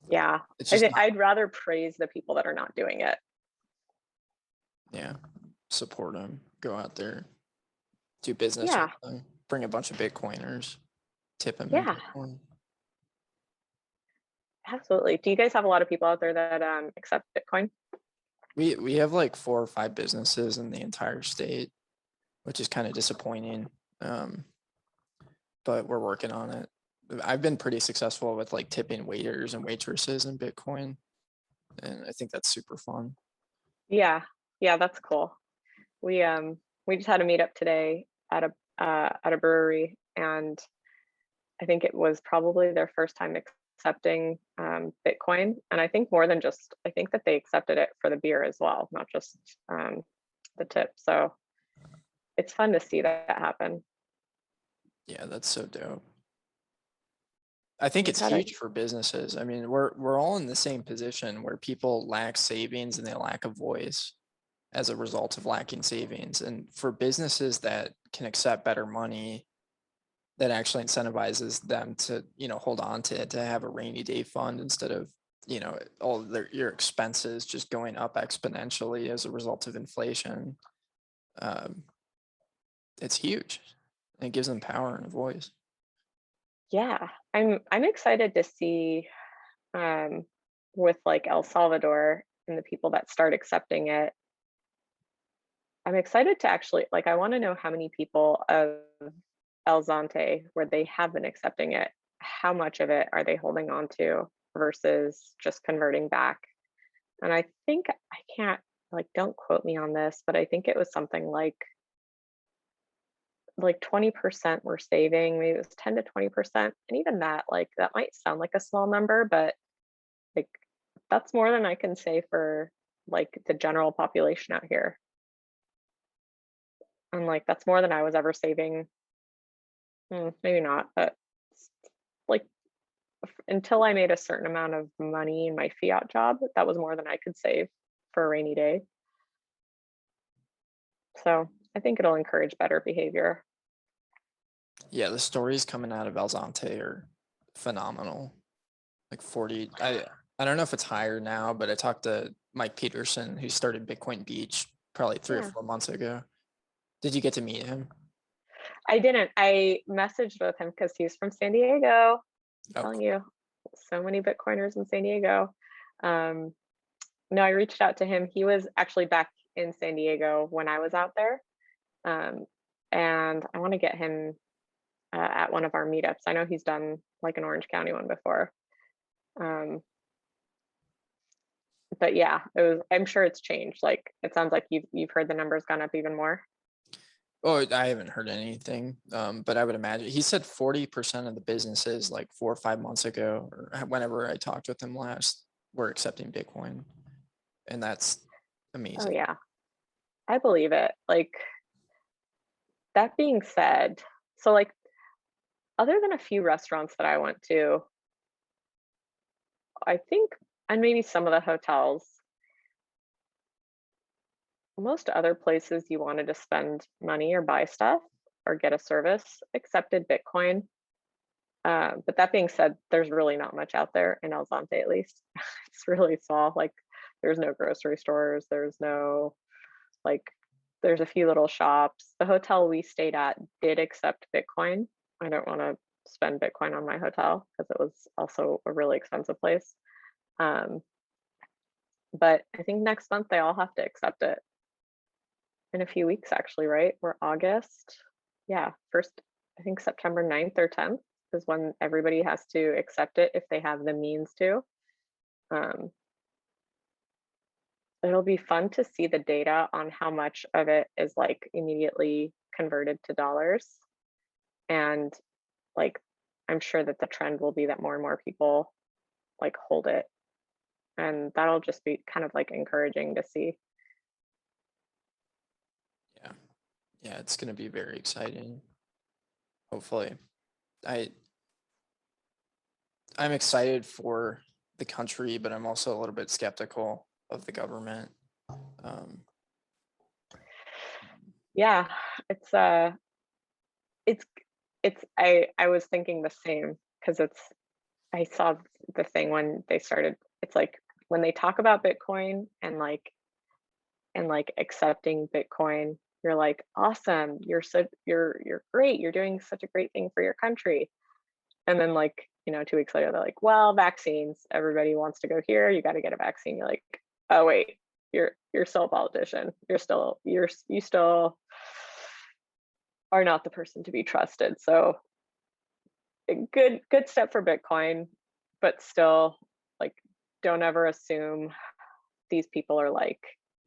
Yeah. It's just not. I'd rather praise the people that are not doing it. Yeah, support them, go out there, do business with Yeah. them, bring a bunch of Bitcoiners, tip them in Yeah, Bitcoin. absolutely. Do you guys have a lot of people out there that accept Bitcoin? We have like 4 or 5 businesses in the entire state, which is kind of disappointing. Um, but we're working on it. I've been pretty successful with like tipping waiters and waitresses in Bitcoin, and I think that's super fun. Yeah. Yeah, that's cool. We just had a meetup today at a brewery, and I think it was probably their first time accepting Bitcoin. And I think more than just, I think that they accepted it for the beer as well, not just the tip. So it's fun to see that happen. Yeah, that's so dope. I think We've it's had a huge for businesses. I mean, we're all in the same position where people lack savings and they lack a voice as a result of lacking savings. And for businesses that can accept better money, that actually incentivizes them to, hold on to it, to have a rainy day fund instead of, all your expenses just going up exponentially as a result of inflation. Um, it's huge. It gives them power and a voice. Yeah, I'm excited to see um, with like El Salvador and the people that start accepting it. I'm excited to actually like I want to know how many people of El Zante where they have been accepting it, how much of it are they holding on to versus just converting back. And I think I can't like don't quote me on this, but I think it was something like 20% were saving, maybe it was 10 to 20%. And even that, like that might sound like a small number, but like that's more than I can say for like the general population out here. And like that's more than I was ever saving. Maybe not, but like until I made a certain amount of money in my fiat job, that was more than I could save for a rainy day. So I think it'll encourage better behavior. Yeah, the stories coming out of El Zante are phenomenal. Like 40, I don't know if it's higher now, but I talked to Mike Peterson, who started Bitcoin Beach probably 3 or Yeah. 4 months ago. Did you get to meet him? I didn't. I messaged with him because he's from San Diego. I'm Oh, telling cool. you, so many Bitcoiners in San Diego. Um, no, I reached out to him. He was actually back in San Diego when I was out there. Um, and I want to get him at one of our meetups. I know he's done like an Orange County one before. Um, but yeah, it was. I'm sure it's changed. Like it sounds like you've heard the numbers gone up even more. Oh, I haven't heard anything, but I would imagine he said 40% of the businesses like 4 or 5 months ago, or whenever I talked with him last, were accepting Bitcoin, and that's Oh amazing. yeah, I believe it. Like that being said, so like other than a few restaurants that I went to, I think, and maybe some of the hotels, most other places you wanted to spend money or buy stuff or get a service accepted Bitcoin. But that being said, there's really not much out there in El Zante, at least. It's really small. Like, there's no grocery stores. Like, there's a few little shops. The hotel we stayed at did accept Bitcoin. I don't want to spend Bitcoin on my hotel because it was also a really expensive place. Um, but I think next month they all have to accept it in a few weeks, actually, right? We're August. Yeah, first, I think September 9th or 10th is when everybody has to accept it if they have the means to. Um, it'll be fun to see the data on how much of it is like immediately converted to dollars. And like, I'm sure that the trend will be that more and more people like hold it. And that'll just be kind of like encouraging to see. Yeah, yeah, it's gonna be very exciting. Hopefully, I I'm excited for the country, but I'm also a little bit skeptical of the government. Um, Yeah, it's uh it's I was thinking the same because it's I saw the thing when they started. It's like when they talk about Bitcoin and like accepting Bitcoin, you're like, awesome, you're great, you're doing such a great thing for your country. And then like, 2 weeks later, they're like, well, vaccines, everybody wants to go here, you got to get a vaccine. You're like, oh wait, you're still a politician. You still are not the person to be trusted. So good step for Bitcoin, but still like don't ever assume these people are like,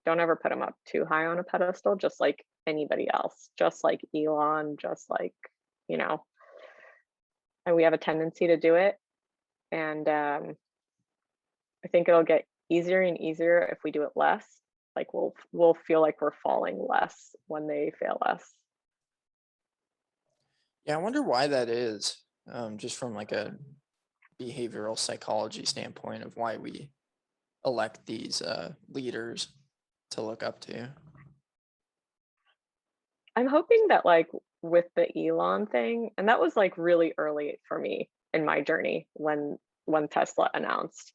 don't ever put them up too high on a pedestal, just like anybody else, just like Elon, just like, you know, and we have a tendency to do it. And I think it'll get easier and easier if we do it less. Like we'll feel like we're falling less when they fail us. yeah, I wonder why that is. Just from like a behavioral psychology standpoint of why we elect these leaders to look up to. I'm hoping that like with the Elon thing, and that was like really early for me in my journey when Tesla announced.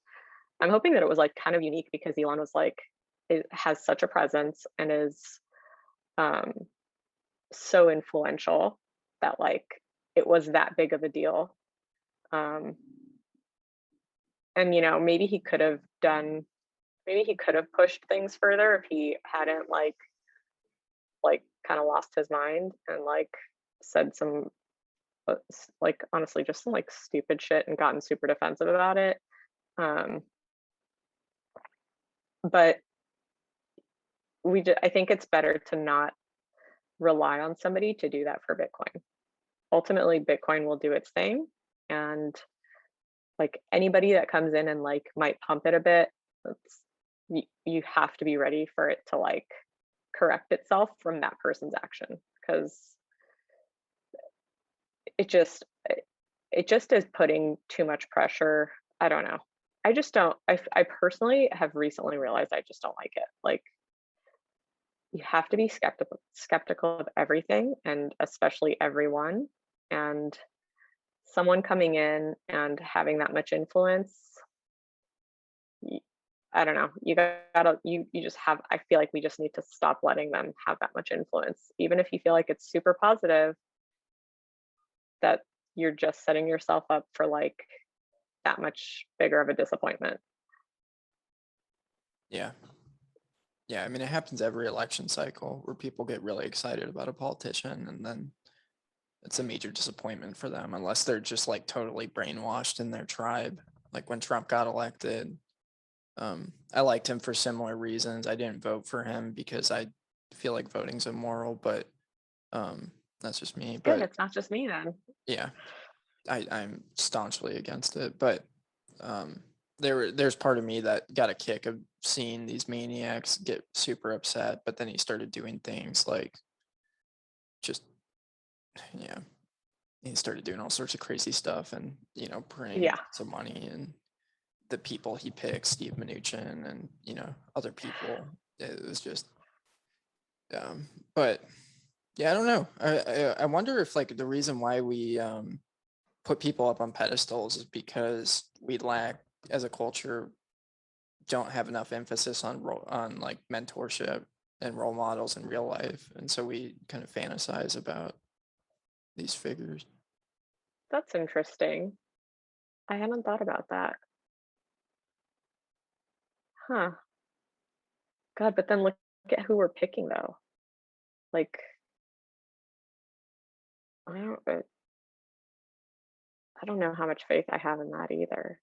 I'm hoping that it was like kind of unique because Elon was like it has such a presence and is um so influential that like it was that big of a deal. Um and maybe he could have pushed things further if he hadn't like kind of lost his mind and like said some like honestly just some like stupid shit and gotten super defensive about it. Um, but I think it's better to not rely on somebody to do that for Bitcoin. Ultimately, Bitcoin will do its thing, and like anybody that comes in and like might pump it a bit, you have to be ready for it to like correct itself from that person's action because it just it just is putting too much pressure. I don't know. I just don't. I personally have recently realized I just don't like it. Like you have to be skeptical of everything, and especially everyone. And someone coming in and having that much influence, I don't know. You just have. I feel like we just need to stop letting them have that much influence, even if you feel like it's super positive. That you're just setting yourself up for like that much bigger of a disappointment. Yeah. Yeah, I mean, it happens every election cycle where people get really excited about a politician and then it's a major disappointment for them unless they're just like totally brainwashed in their tribe. Like when Trump got elected, I liked him for similar reasons. I didn't vote for him because I feel like voting's immoral, but that's just me. Good. But It's not just me then. yeah, I'm staunchly against it. But um, there's part of me that got a kick of seeing these maniacs get super upset, but then he started doing things like just yeah, he started doing all sorts of crazy stuff and printing Yeah, lots of money and the people he picked, Steve Mnuchin and other people. It was just but yeah, I don't know. I wonder if like the reason why we put people up on pedestals is because we lack as a culture don't have enough emphasis on on like mentorship and role models in real life, and so we kind of fantasize about these figures. that's interesting. I hadn't thought about that. Huh. God, but then look at who we're picking though. Like, I don't, uh, I don't know how much faith I have in that either.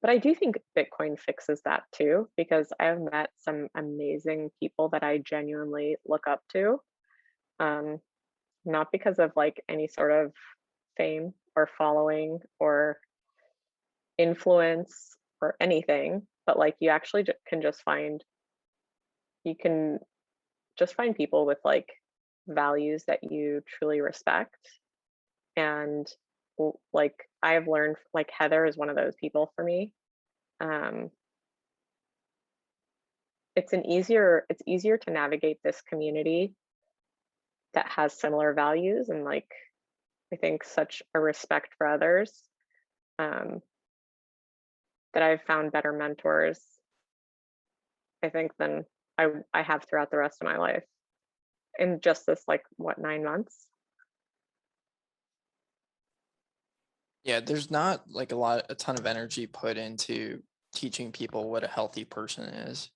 But I do think Bitcoin fixes that too, because I have met some amazing people that I genuinely look up to. Um, Not because of like any sort of fame or following or influence or anything, but like you actually can just you can just find people with like values that you truly respect. And like I have learned, like Heather is one of those people for me. Um, it's easier to navigate this community that has similar values and, like, I think such a respect for others, um, that I've found better mentors, I think, than I have throughout the rest of my life in just this, like, what, 9 months? Yeah, there's not like a ton of energy put into teaching people what a healthy person is.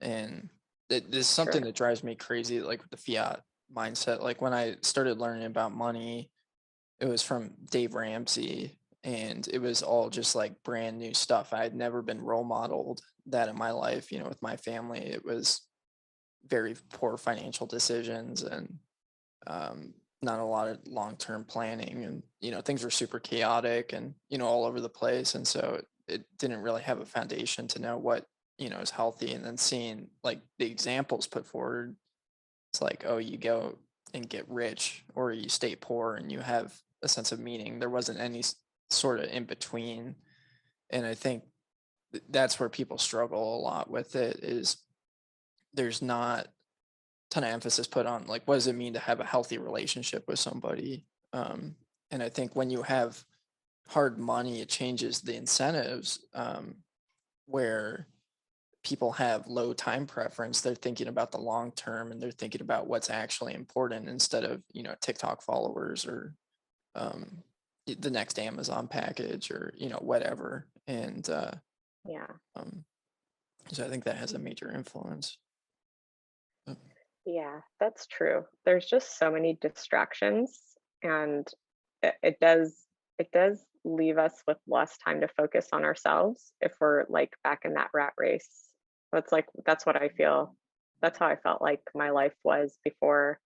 And this is True. something that drives me crazy, like with the fiat mindset. Like when I started learning about money, it was from Dave Ramsey, and it was all just like brand new stuff. I had never been role modeled that in my life, with my family. It was very poor financial decisions and not a lot of long-term planning, and things were super chaotic and all over the place, and so it didn't really have a foundation to know what is healthy. And then seeing like the examples put forward, it's like, oh, you go and get rich or you stay poor and you have a sense of meaning. There wasn't any sort of in between. And I think that's where people struggle a lot with it, is there's not ton of emphasis put on like what does it mean to have a healthy relationship with somebody. And I think when you have hard money, it changes the incentives, where people have low time preference. They're thinking about the long term and they're thinking about what's actually important instead of TikTok followers or um, the next Amazon package or whatever. And Yeah. um, so I think that has a major influence. Uh, Yeah, that's true. There's just so many distractions, and it does leave us with less time to focus on ourselves if we're, like, back in that rat race. That's what I feel. That's how I felt like my life was before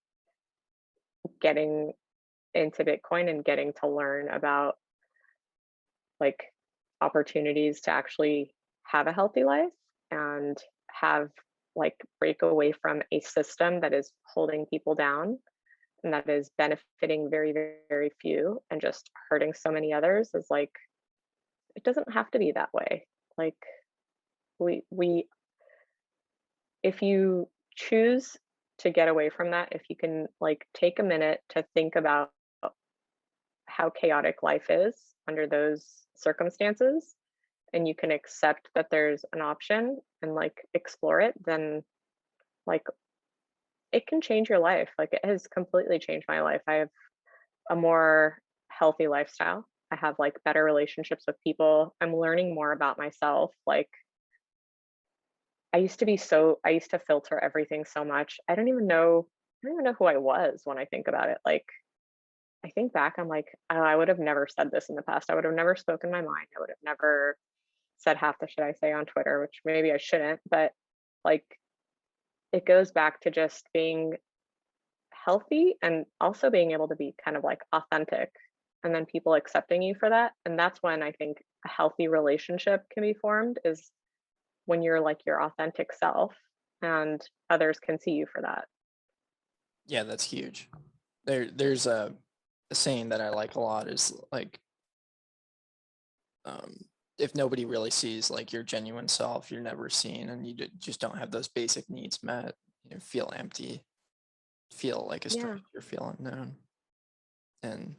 getting into Bitcoin and getting to learn about, like, opportunities to actually have a healthy life and have, like, break away from a system that is holding people down and that is benefiting very, very, very few and just hurting so many others. Is like, it doesn't have to be that way. Like, we if you choose to get away from that, if you can, like, take a minute to think about how chaotic life is under those circumstances, and you can accept that there's an option and, like, explore it, then, like, it can change your life. Like, it has completely changed my life. I have a more healthy lifestyle. I have, like, better relationships with people. I'm learning more about myself. Like, I used to filter everything so much. I don't even know who I was when I think about it. Like, I think back, I'm like, "Oh, I would have never said this in the past. I would have never spoken my mind. I would have never said half the shit I say on Twitter," which maybe I shouldn't, but, like, it goes back to just being healthy and also being able to be kind of, like, authentic, and then people accepting you for that. And that's when I think a healthy relationship can be formed, is when you're, like, your authentic self and others can see you for that. yeah, that's huge. There's a saying that I like a lot, is like, um, if nobody really sees like your genuine self, you're never seen, and you just don't have those basic needs met. Feel empty, feel like a Yeah, stranger, feel unknown. And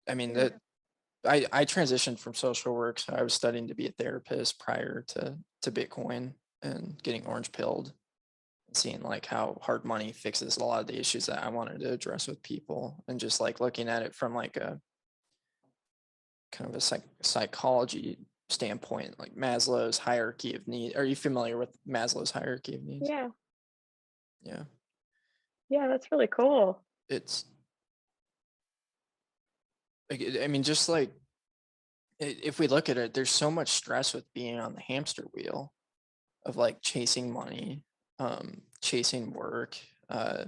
I mean yeah. that I transitioned from social work, so I was studying to be a therapist prior to Bitcoin and getting orange pilled and seeing like how hard money fixes a lot of the issues that I wanted to address with people, and just like looking at it from like a kind of a psychology standpoint, like Maslow's hierarchy of need. Are you familiar with Maslow's hierarchy of needs? Yeah. Yeah. Yeah, that's really cool. It's like, I mean, just like if we look at it, there's so much stress with being on the hamster wheel of like chasing money, chasing work, uh,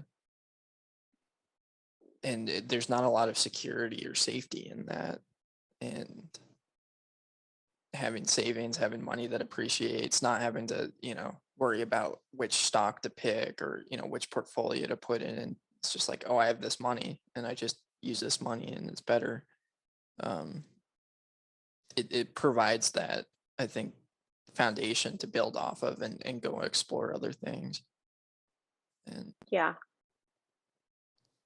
and there's not a lot of security or safety in that. And having savings, having money that appreciates, not having to, worry about which stock to pick or, which portfolio to put in. And it's just like, oh, I have this money and I just use this money and it's better. Um, it provides that, I think, foundation to build off of and go explore other things. And Yeah.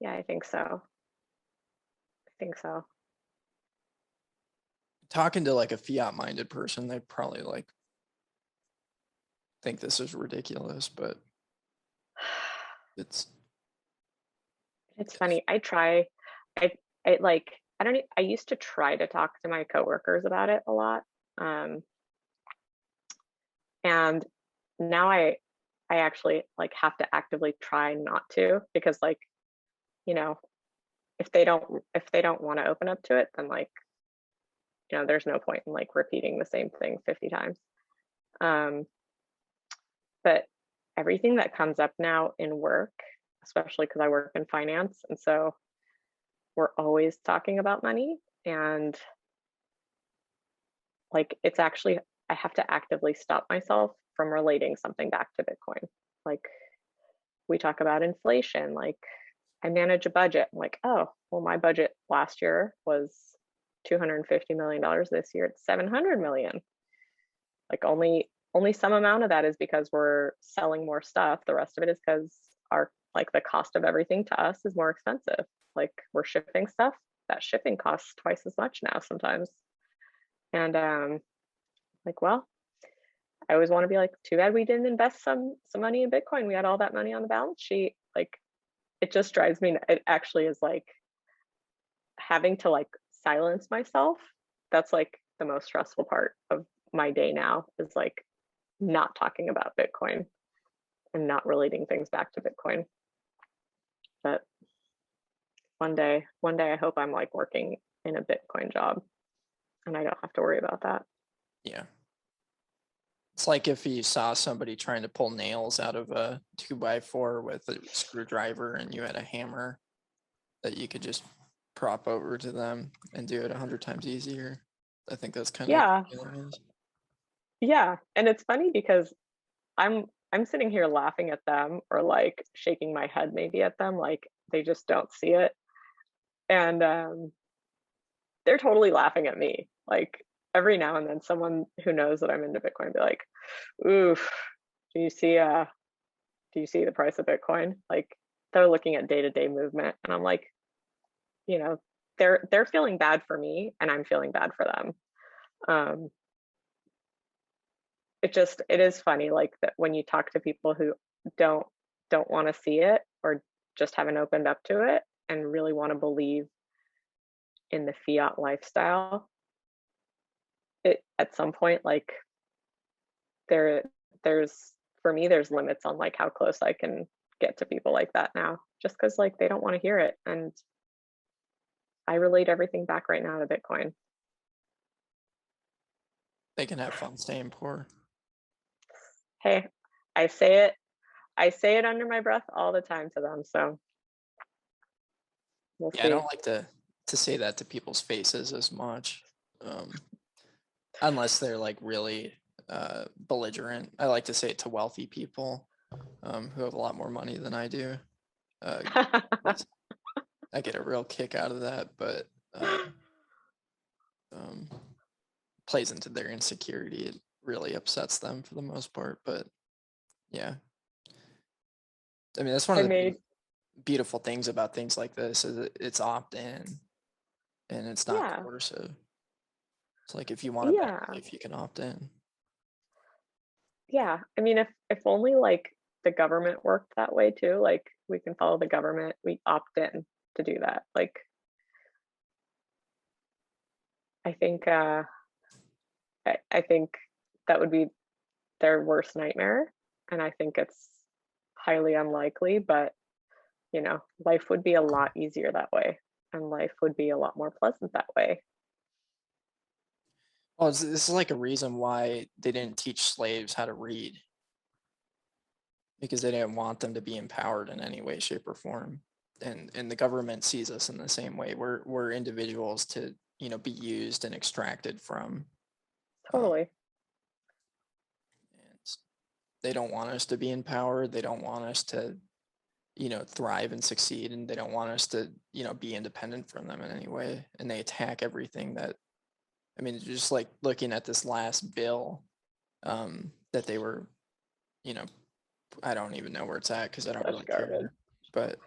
Yeah, I think so. I think so. talking to like a fiat minded person, they probably like think this is ridiculous, but it's It's funny. I I like I don't I used to try to talk to my coworkers about it a lot. Um and now I actually like have to actively try not to, because like, you know, if they don't want to open up to it, then like, there's no point in like repeating the same thing 50 times. Um but everything that comes up now in work, especially because I work in finance, and so we're always talking about money, and like it's actually, I have to actively stop myself from relating something back to Bitcoin. Like we talk about inflation, like I manage a budget. I'm like, oh, well, my budget last year was $250 million. This year it's 700 million. Like only some amount of that is because we're selling more stuff. The rest of it is because our like the cost of everything to us is more expensive. Like we're shipping stuff, that shipping costs twice as much now sometimes. And like, well, I always want to be like, too bad we didn't invest some money in Bitcoin. We had all that money on the balance sheet. Like it just drives me. It actually is like having to like silence myself. That's like the most stressful part of my day now, is like not talking about Bitcoin and not relating things back to Bitcoin. But one day I hope I'm like working in a Bitcoin job and I don't have to worry about that. yeah. It's like if you saw somebody trying to pull nails out of a 2x4 with a screwdriver and you had a hammer that you could just prop over to them and do it 100 times easier. I think that's kind of Yeah. what it is. Yeah. And it's funny because I'm sitting here laughing at them, or like shaking my head maybe at them, like they just don't see it. And they're totally laughing at me. Like every now and then someone who knows that I'm into Bitcoin be like, oof, do you see the price of Bitcoin? Like they're looking at day-to-day movement, and I'm like, you know, they're feeling bad for me and I'm feeling bad for them. Um it is funny like that when you talk to people who don't want to see it, or just haven't opened up to it and really want to believe in the fiat lifestyle. It at some point like there there's for me there's limits on like how close I can get to people like that now, just because like they don't want to hear it, and I relate everything back right now to Bitcoin. They can have fun staying poor. Hey, I say it under my breath all the time to them, so we'll Yeah, I see. don't like to say that to people's faces as much, unless they're like really belligerent. I like to say it to wealthy people who have a lot more money than I do. Uh, I get a real kick out of that, but um, plays into their insecurity. It really upsets them for the most part. But yeah, I mean, that's one I of the made beautiful things about things like this is it's opt-in and it's not Yeah, coercive. It's like if you want a better yeah, life, you can opt in. yeah. I mean, if only like the government worked that way too. Like we can follow the government, we opt in to do that. Like I think I think that would be their worst nightmare, and I think it's highly unlikely. But life would be a lot easier that way, and life would be a lot more pleasant that way. Well, this is like a reason why they didn't teach slaves how to read because they didn't want them to be empowered in any way, shape, or form. And the government sees us in the same way. We're individuals to be used and extracted from. Um, Totally. and they don't want us to be empowered. They don't want us to thrive and succeed, and they don't want us to be independent from them in any way. And they attack everything that, I mean, just like looking at this last bill that they were, you know, I don't even know where it's at because I don't Such really garbage. care. But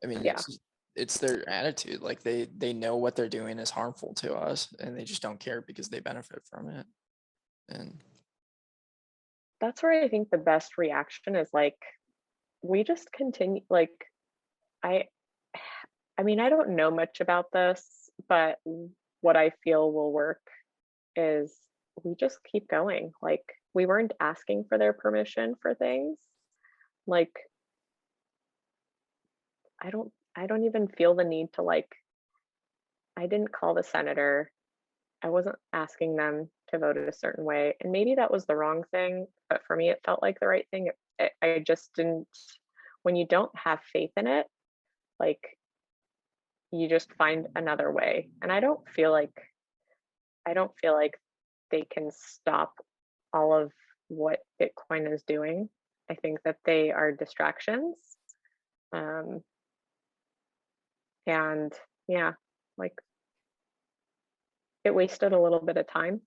I mean, Yeah, it's their attitude. Like they know what they're doing is harmful to us, and they just don't care because they benefit from it. And that's where I think the best reaction is like we just continue like I I mean, I don't know much about this, but what I feel will work is we just keep going. Like we weren't asking for their permission for things. Like I don't even feel the need to like I didn't call the senator. I wasn't asking them to vote a certain way. And maybe that was the wrong thing, but for me it felt like the right thing. I just didn't when you don't have faith in it, like you just find another way. And I don't feel like they can stop all of what Bitcoin is doing. I think that they are distractions. Um, and yeah, like it wasted a little bit of time.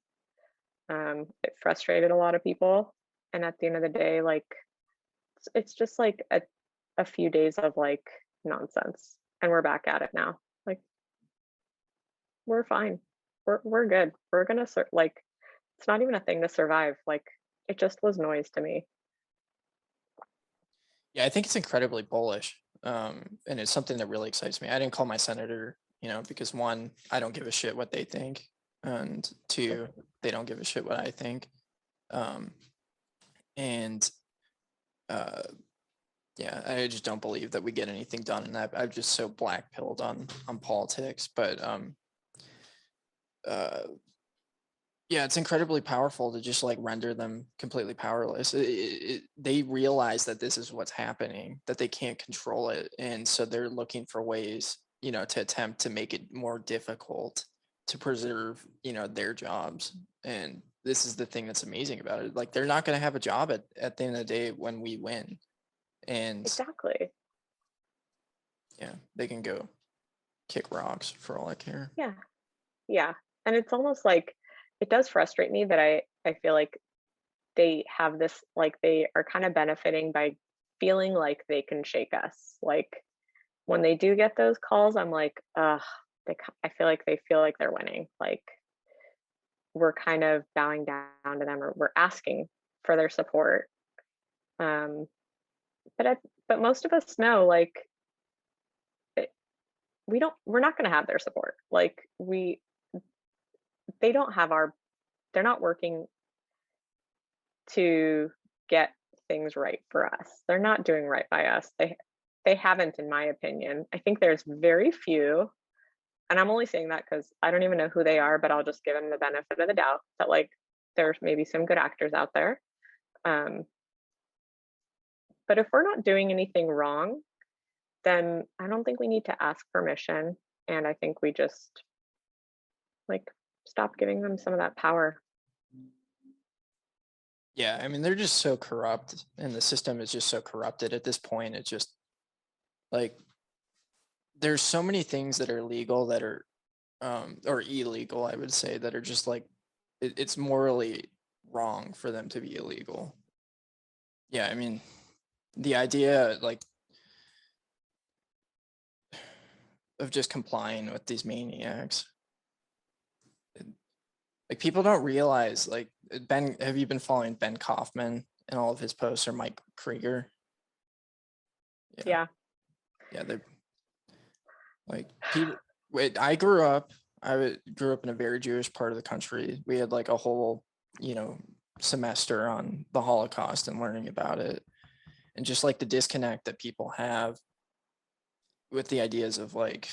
It frustrated a lot of people. And at the end of the day, like it's just like a few days of like nonsense. And we're back at it now. Like we're fine. We're good. We're gonna like it's not even a thing to survive. Like it just was noise to me. yeah, I think it's incredibly bullish. And it's something that really excites me. I didn't call my senator, because one, I don't give a shit what they think, and two, they don't give a shit what I think. Um, and uh, yeah, I just don't believe that we get anything done in that. I'm just so black pilled on politics, but uh, yeah, it's incredibly powerful to just like render them completely powerless. They realize that this is what's happening, that they can't control it, and so they're looking for ways, to attempt to make it more difficult to preserve, their jobs. And this is the thing that's amazing about it. Like they're not going to have a job at the end of the day when we win, and Exactly. yeah, they can go kick rocks for all I care. Yeah. Yeah. And it's almost like it does frustrate me that I feel like they have this like they are kind of benefiting by feeling like they can shake us. Like when they do get those calls, I'm like, I feel like they feel like they're winning. Like we're kind of bowing down to them or we're asking for their support. Um, but but most of us know like it, we're not going to have their support. Like they don't have our they're not working to get things right for us. They're not doing right by us. They haven't, in my opinion. I think there's very few, and I'm only saying that because I don't even know who they are, but I'll just give them the benefit of the doubt that like there's maybe some good actors out there. Um, but if we're not doing anything wrong, then I don't think we need to ask permission. And I think we just like stop giving them some of that power. Yeah, I mean they're just so corrupt, and the system is just so corrupted at this point. It's just like there's so many things that are legal that are or illegal, I would say, that are just like it's morally wrong for them to be illegal. Yeah, I mean the idea like of just complying with these maniacs. Like people don't realize like Ben, have you been following Ben Kaufman and all of his posts, or Mike Krieger? Yeah. Yeah. Yeah, they're like people. Wait, I grew up in a very Jewish part of the country. We had like a whole, you know, semester on the Holocaust and learning about it, and just like the disconnect that people have with the ideas of like,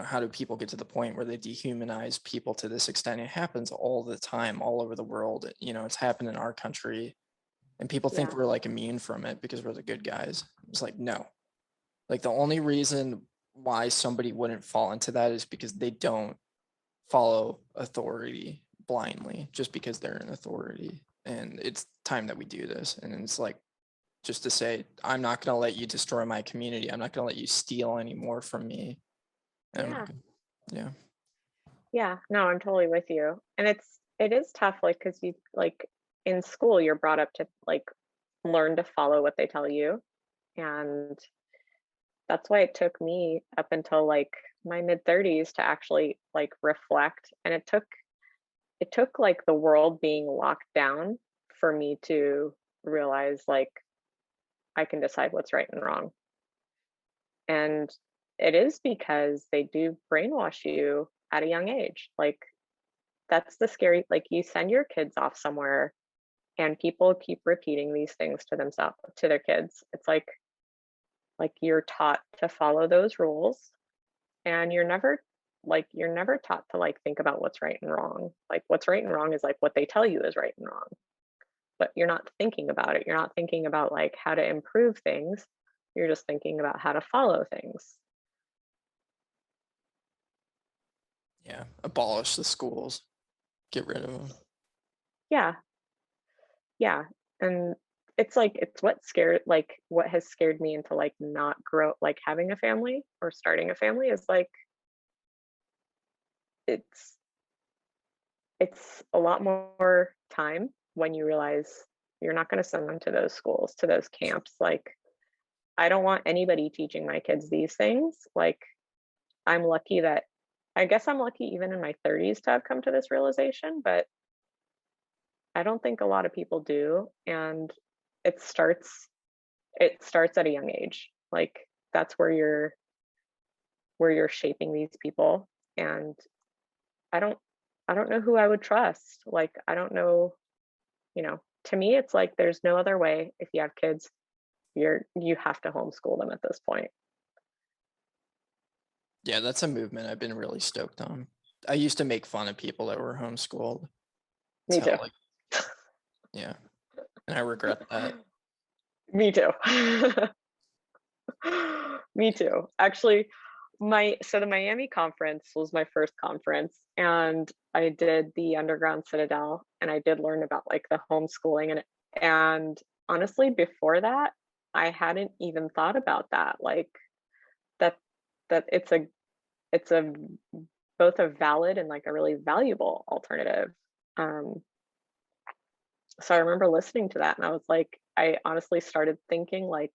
how do people get to the point where they dehumanize people to this extent? It happens all the time, all over the world. It's happened in our country, and people think Yeah. we're like immune from it because we're the good guys. It's like, no. Like the only reason why somebody wouldn't fall into that is because they don't follow authority blindly just because they're an authority. And it's time that we do this. And it's like just to say, I'm not going to let you destroy my community. I'm not going to let you steal any more from me. And I'm not Yeah. gonna, yeah. Yeah. No, I'm totally with you. And it is tough, like, because you like in school you're brought up to like learn to follow what they tell you, and that's why it took me up until like my mid 30s to actually like reflect, and it took like the world being locked down for me to realize like I can decide what's right and wrong. And it is because they do brainwash you at a young age. Like that's the scary, like you send your kids off somewhere and people keep repeating these things to themselves, to their kids. It's like you're taught to follow those rules, and you're never taught to like think about what's right and wrong. Like what's right and wrong is like what they tell you is right and wrong, but you're not thinking about it. You're not thinking about like how to improve things. You're just thinking about how to follow things. Yeah, abolish the schools, get rid of them. Yeah, yeah. And it's like what has scared me into like not grow like having a family or starting a family is like it's it's a lot more time when you realize you're not going to send them to those schools, to those camps. Like I don't want anybody teaching my kids these things. Like I'm lucky that I guess I'm lucky even in my 30s to have come to this realization, but I don't think a lot of people do. And it starts it starts at a young age. Like that's where you're shaping these people. And I don't I don't know who I would trust. Like I don't know, to me it's like there's no other way. If you have kids, you have to homeschool them at this point. Yeah, that's a movement I've been really stoked on. I used to make fun of people that were homeschooled. Me So too. like, yeah, and I regret that. Me too. Me too. Actually, the Miami conference was my first conference, and I did the underground citadel, and I did learn about like the homeschooling, and honestly before that I hadn't even thought about that, like that that it's a both a valid and like a really valuable alternative. um so I remember listening to that and I was like, I honestly started thinking like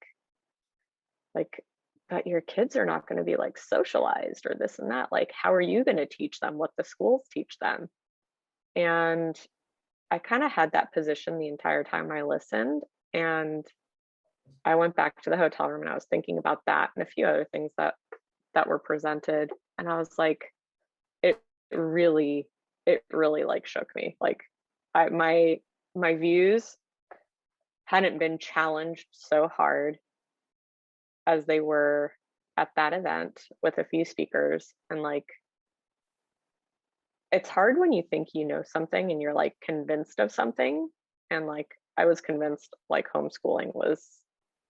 but your kids are not going to be like socialized or this and that. Like how are you going to teach them what the schools teach them? And I kind of had that position the entire time I listened. And I went back to the hotel room and I was thinking about that and a few other things that were presented. And I was like, it really, it really like shook me. Like my views hadn't been challenged so hard as they were at that event with a few speakers. And like it's hard when you think you know something and you're like convinced of something. And like I was convinced like homeschooling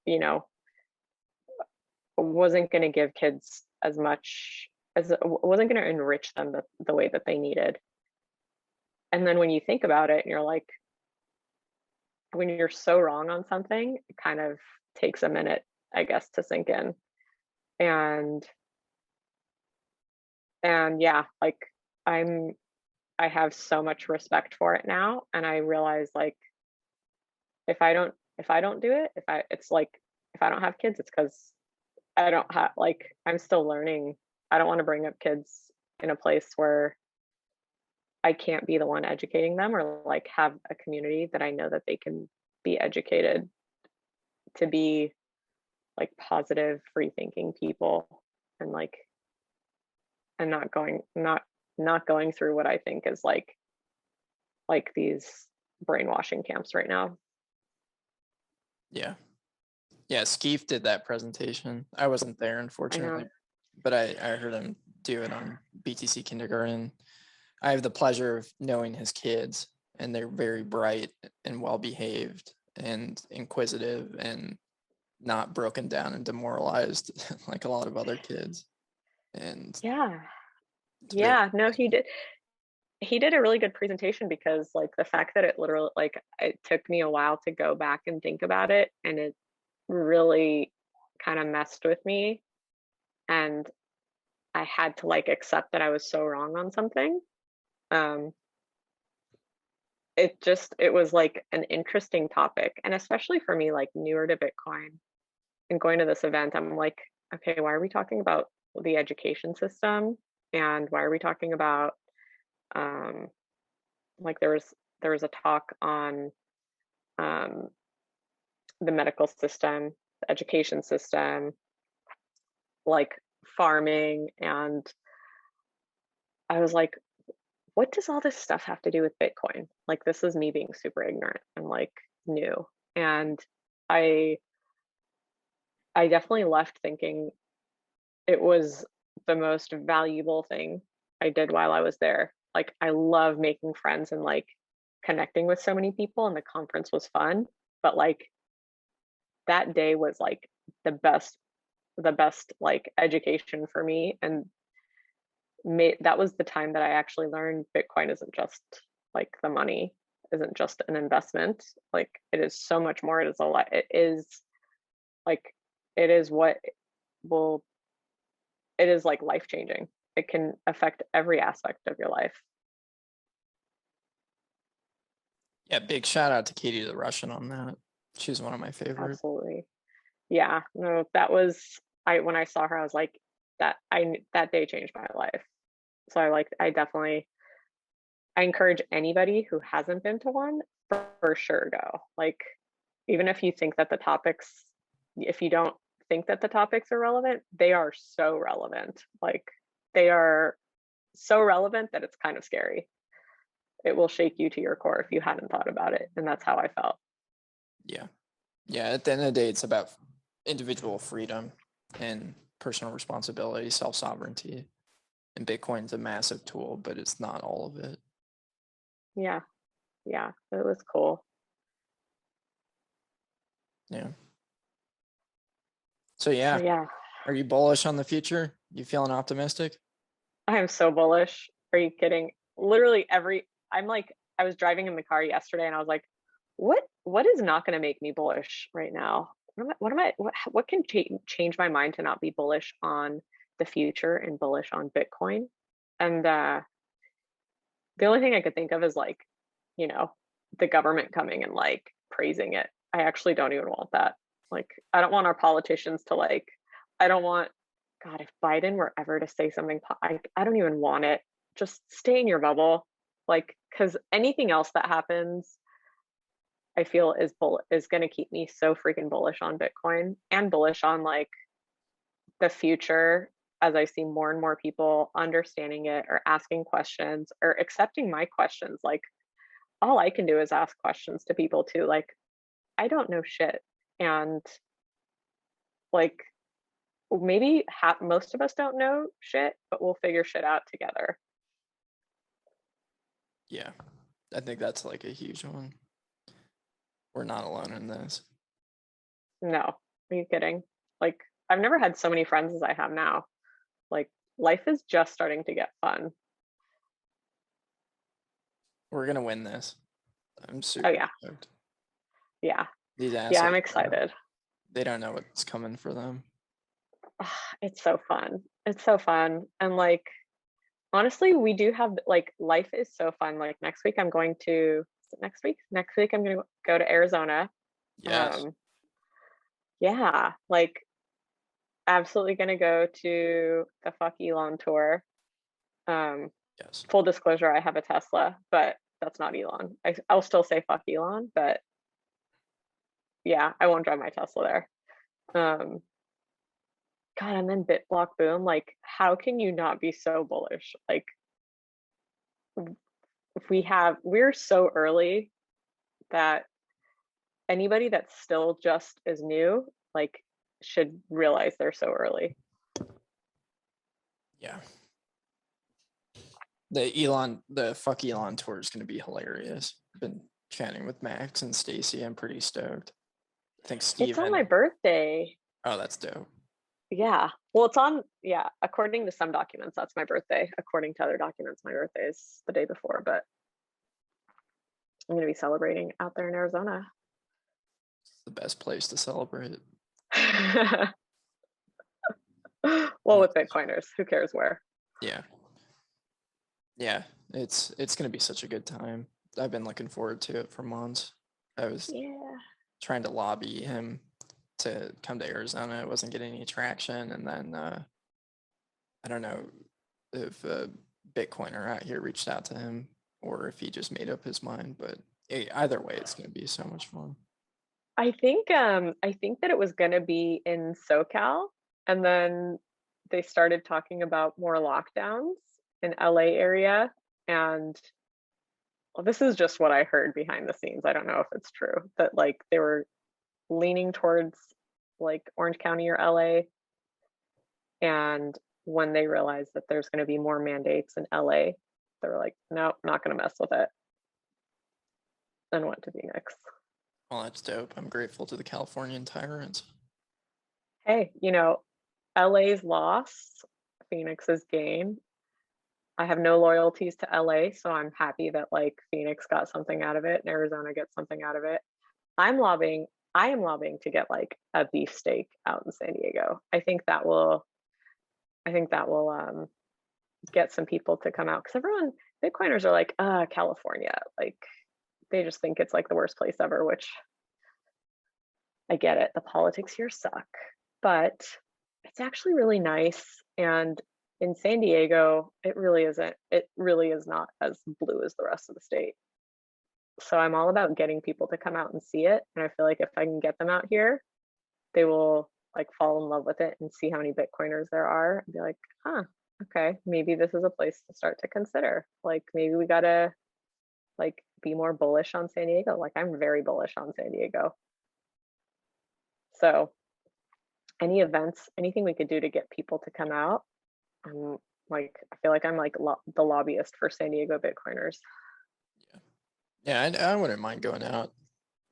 you know, wasn't going to give kids as much as wasn't going to enrich them the way that they needed. And then when you think about it and you're like, when you're so wrong on something, it kind of takes a minute, I guess, to sink in. And yeah, like I'm I have so much respect for it now. And I realize like if I don't do it, if I it's like if I don't have kids, it's because I don't have like I'm still learning. I don't want to bring up kids in a place where I can't be the one educating them, or like have a community that I know that they can be educated to be like positive, free thinking people, and like and not going through what I think is like these brainwashing camps right now. Yeah. Yeah, Skeef did that presentation. I wasn't there, I unfortunately, know. but I heard him do it on BTC Kindergarten. I have the pleasure of knowing his kids, and they're very bright and well behaved and inquisitive and not broken down and demoralized like a lot of other kids. And Yeah. it's very Yeah. No, he did a really good presentation because like the fact that it literally like it took me a while to go back and think about it, and it really kind of messed with me, and I had to like accept that I was so wrong on something. um it was like an interesting topic. And especially for me, like newer to Bitcoin and going to this event, I'm like, okay, why are we talking about the education system? And why are we talking about um like there was a talk on um the medical system, the education system, like farming, and I was like, what does all this stuff have to do with Bitcoin? Like, this is me being super ignorant and like new. And I I definitely left thinking it was the most valuable thing I did while I was there. Like, I love making friends and like connecting with so many people, and the conference was fun. But like that day was like the best, the best like education for me, and that was the time that I actually learned Bitcoin isn't just like the money, isn't just an investment. Like it is so much more. It is a lot. It is like it is what will. It is like life changing. It can affect every aspect of your life. Yeah, big shout out to Katie the Russian on that. She's one of my favorite. Absolutely. Yeah. No, that was I when I saw her, I was like, that day changed my life. So I definitely I encourage anybody who hasn't been to one for sure go. Like, even if you think that the topics, if you don't think that the topics are relevant, they are so relevant. Like, they are so relevant that it's kind of scary. It will shake you to your core if you hadn't thought about it. And that's how I felt. Yeah. Yeah. At the end of the day, it's about individual freedom and personal responsibility, self sovereignty. And Bitcoin's a massive tool, but it's not all of it. Yeah. Yeah. It was cool. Yeah. So yeah, So, yeah, are you bullish on the future? You feeling optimistic? I am so bullish. Are you kidding? Literally I'm like, I was driving in the car yesterday and I was like, what is not going to make me bullish right now? What can change my mind to not be bullish on the future and bullish on Bitcoin? And the only thing I could think of is like, you know, the government coming and like praising it. I actually don't even want that. Like, I don't want our politicians to like, I don't want, God, if Biden were ever to say something, I don't even want it. Just stay in your bubble. Like, because anything else that happens, I feel is going to keep me so freaking bullish on Bitcoin and bullish on like the future as I see more and more people understanding it or asking questions or accepting my questions. Like, all I can do is ask questions to people too. Like, I don't know shit. And like, maybe most of us don't know shit, but we'll figure shit out together. Yeah. I think that's like a huge one. We're not alone in this. No, are you kidding? Like, I've never had so many friends as I have now. Like, life is just starting to get fun. We're gonna win this. I'm Oh, super yeah. stoked. Yeah. These Yeah, I'm assholes, excited. they don't know what's coming for them. It's so fun. It's so fun. And like, honestly, we do have like, life is so fun. Like, next week, I'm going to, is it next week? Next week, I'm going to go to Arizona. Yes. Um, yeah, like, absolutely going to go to the Fuck Elon tour. Um, Yes. Full disclosure, I have a Tesla, but that's not Elon. I'll still say fuck Elon, but yeah, I won't drive my Tesla there. Um, God, and then BitBlock Boom, like, how can you not be so bullish? Like, if we're so early that anybody that's still just as new, like, should realize they're so early. Yeah. The fuck Elon tour is gonna be hilarious. Been chatting with Max and Stacy. I'm pretty stoked. I think It's on my Steven. birthday. Oh, that's dope. Yeah. Well, it's on, yeah, according to some documents, that's my birthday. According to other documents, my birthday is the day before, but I'm going to be celebrating out there in Arizona. It's the best place to celebrate. Well, with Bitcoiners, who cares where? Yeah. Yeah. It's gonna be such a good time. I've been looking forward to it for months. I was Yeah. trying to lobby him to come to Arizona. It wasn't getting any traction, and then I don't know if a Bitcoiner out here reached out to him or if he just made up his mind. But either way, it's going to be so much fun. I think that it was gonna be in SoCal, and then they started talking about more lockdowns in LA area. And well, this is just what I heard behind the scenes. I don't know if it's true that like they were leaning towards like Orange County or LA. And when they realized that there's going to be more mandates in LA, they were like, nope, not going to mess with it, and went to Phoenix. Well, that's dope. I'm grateful to the Californian tyrants. Hey, LA's loss, Phoenix's gain. I have no loyalties to LA, so I'm happy that like Phoenix got something out of it and Arizona gets something out of it. I'm lobbying, I am lobbying to get like a beefsteak out in San Diego. I think that will get some people to come out because everyone, Bitcoiners are like, California. Like they just think it's like the worst place ever, which I get it. The politics here suck, but it's actually really nice. And in San Diego, it really isn't. It really is not as blue as the rest of the state. So I'm all about getting people to come out and see it. And I feel like if I can get them out here, they will like fall in love with it and see how many Bitcoiners there are and be like, huh, okay, maybe this is a place to start to consider. Like maybe we gotta like be more bullish on San Diego. Like I'm very bullish on San Diego. So any events, anything we could do to get people to come out, I'm like, I feel like I'm like the lobbyist for San Diego Bitcoiners. Yeah, I wouldn't mind going out.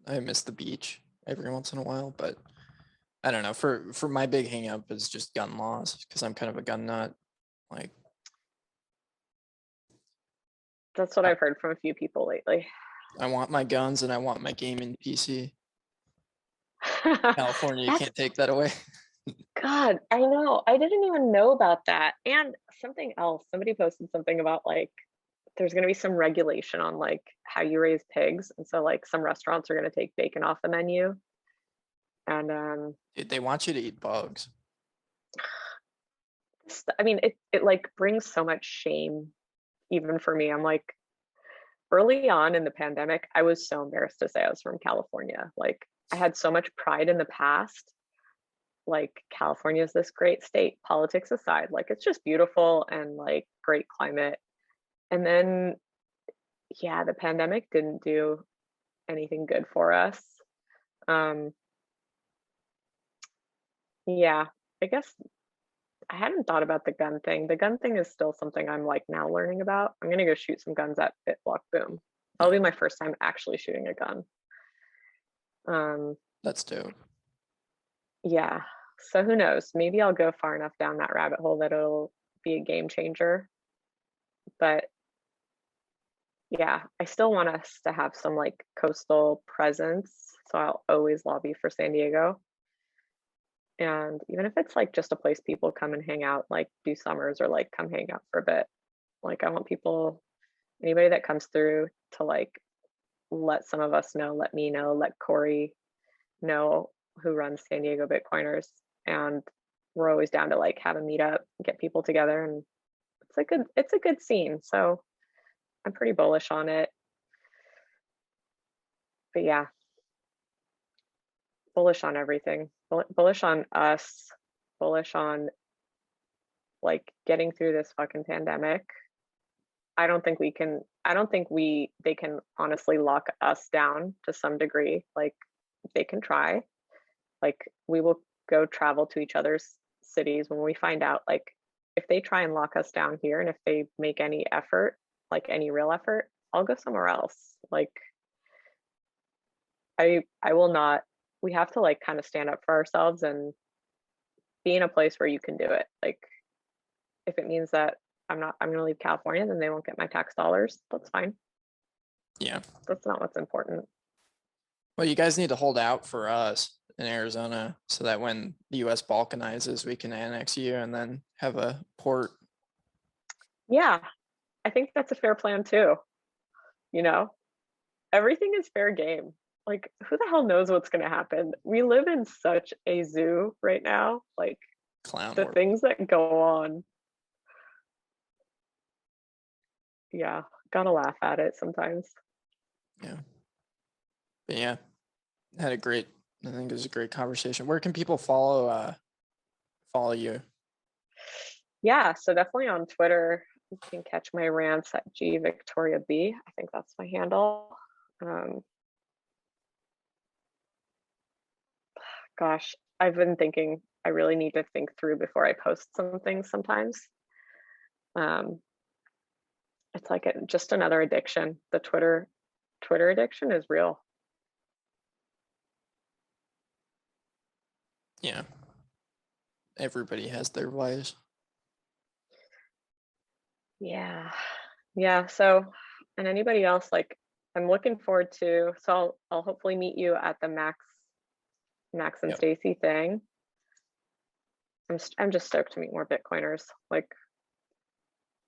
I miss the beach every once in a while, but I don't know. For my big hang up is just gun laws because I'm kind of a gun nut. Like That's what I, I've heard from a few people lately. I want my guns and I want my gaming PC. California, you That's can't take that away. God, I know. I didn't even know about that. And something else, somebody posted something about like there's going to be some regulation on like how you raise pigs. And so like some restaurants are going to take bacon off the menu. And Dude, they want you to eat bugs. I mean it like brings so much shame even for me. I'm like early on in the pandemic, I was so embarrassed to say I was from California. Like I had so much pride in the past. Like California is this great state, politics aside, like it's just beautiful and like great climate. And then yeah, the pandemic didn't do anything good for us. Um yeah, I guess I hadn't thought about the gun thing. The gun thing is still something I'm like now learning about. I'm gonna go shoot some guns at BitBlock Boom. That'll be my first time actually shooting a gun. Um, That's dope. yeah. So who knows? Maybe I'll go far enough down that rabbit hole that it'll be a game changer. But yeah, I still want us to have some like coastal presence. So I'll always lobby for San Diego. And even if it's like just a place people come and hang out, like do summers or like come hang out for a bit. Like I want people, anybody that comes through to like let some of us know, let me know, let Corey know who runs San Diego Bitcoiners. And we're always down to like have a meetup, get people together, and it's a good scene. So I'm pretty bullish on it. But yeah, bullish on everything. Bullish on us, bullish on like getting through this fucking pandemic. I don't think they can honestly lock us down to some degree. Like they can try. Like we will go travel to each other's cities when we find out like if they try and lock us down here and if they make any effort, like any real effort, I'll go somewhere else. Like I will not, we have to like kind of stand up for ourselves and be in a place where you can do it. Like if it means that I'm going to leave California, then they won't get my tax dollars. That's fine. Yeah. That's not what's important. Well, you guys need to hold out for us in Arizona so that when the US balkanizes, we can annex you and then have a port. Yeah, I think that's a fair plan too, you know? everything is fair game. Like, who the hell knows what's gonna happen? We live in such a zoo right now, like, Clown the world. things that go on, yeah, gotta laugh at it sometimes. Yeah. But yeah, had a great, I think it was a great conversation. Where can people follow you? Yeah, so definitely on Twitter, you can catch my rants at gvictoriab. I think that's my handle. Um, Gosh, I've been thinking I really need to think through before I post some things sometimes. Um, it's like just another addiction. The Twitter addiction is real. Yeah. Everybody has their vice. Yeah. Yeah, so and anybody else, like, I'm looking forward to, so I'll hopefully meet you at the Max and Yep. Stacy thing. I'm just stoked to meet more Bitcoiners. Like,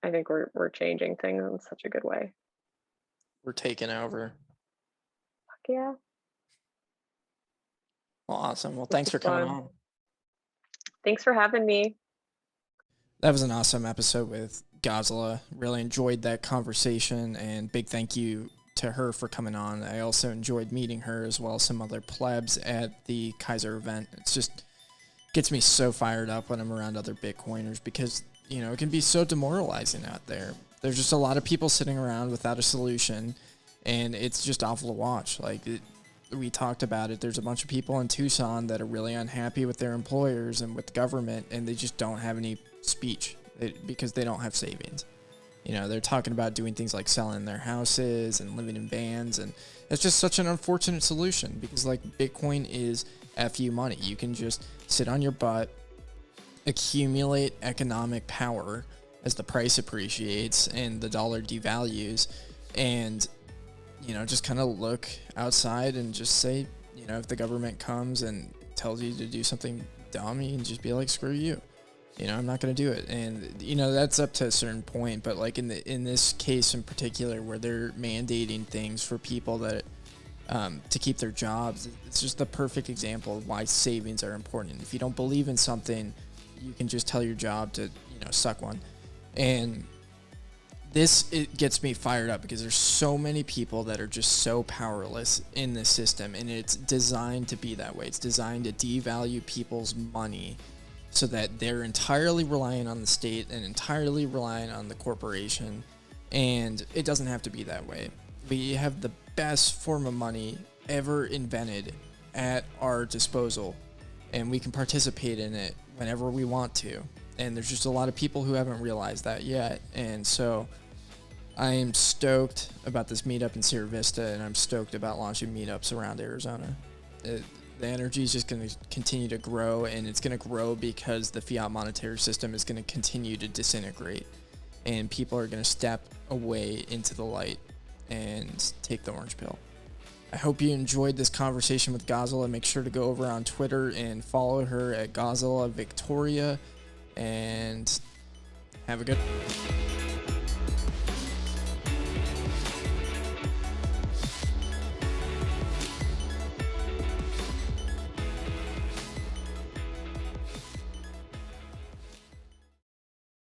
I think we're changing things in such a good way. We're taking over. Fuck yeah, Well, awesome. Well, this thanks is for coming fun. on. Thanks for having me. That was an awesome episode with Ghazaleh. Really enjoyed that conversation, and big thank you to her for coming on. I also enjoyed meeting her as well as some other plebs at the Kaiser event. It's just gets me so fired up when I'm around other Bitcoiners because, it can be so demoralizing out there. There's just a lot of people sitting around without a solution, and it's just awful to watch. We talked about it. There's a bunch of people in Tucson that are really unhappy with their employers and with government, and they just don't have any speech because they don't have savings. They're talking about doing things like selling their houses and living in vans, and it's just such an unfortunate solution because, like, Bitcoin is FU money. You can just sit on your butt, accumulate economic power as the price appreciates and the dollar devalues, and just kind of look outside and just say, if the government comes and tells you to do something dumb, you can just be like, screw you. I'm not going to do it. And, that's up to a certain point. But like in this case in particular, where they're mandating things for people that, to keep their jobs, it's just the perfect example of why savings are important. If you don't believe in something, you can just tell your job to, suck one. And it gets me fired up because there's so many people that are just so powerless in this system, and it's designed to be that way. It's designed to devalue people's money so that they're entirely relying on the state and entirely relying on the corporation, and it doesn't have to be that way. We have the best form of money ever invented at our disposal, and we can participate in it whenever we want to. And there's just a lot of people who haven't realized that yet. And so I am stoked about this meetup in Sierra Vista, and I'm stoked about launching meetups around Arizona. The energy is just going to continue to grow, and it's going to grow because the fiat monetary system is going to continue to disintegrate, and people are going to step away into the light and take the orange pill. I hope you enjoyed this conversation with Ghazaleh. Make sure to go over on Twitter and follow her at Ghazaleh Victoria, and have a good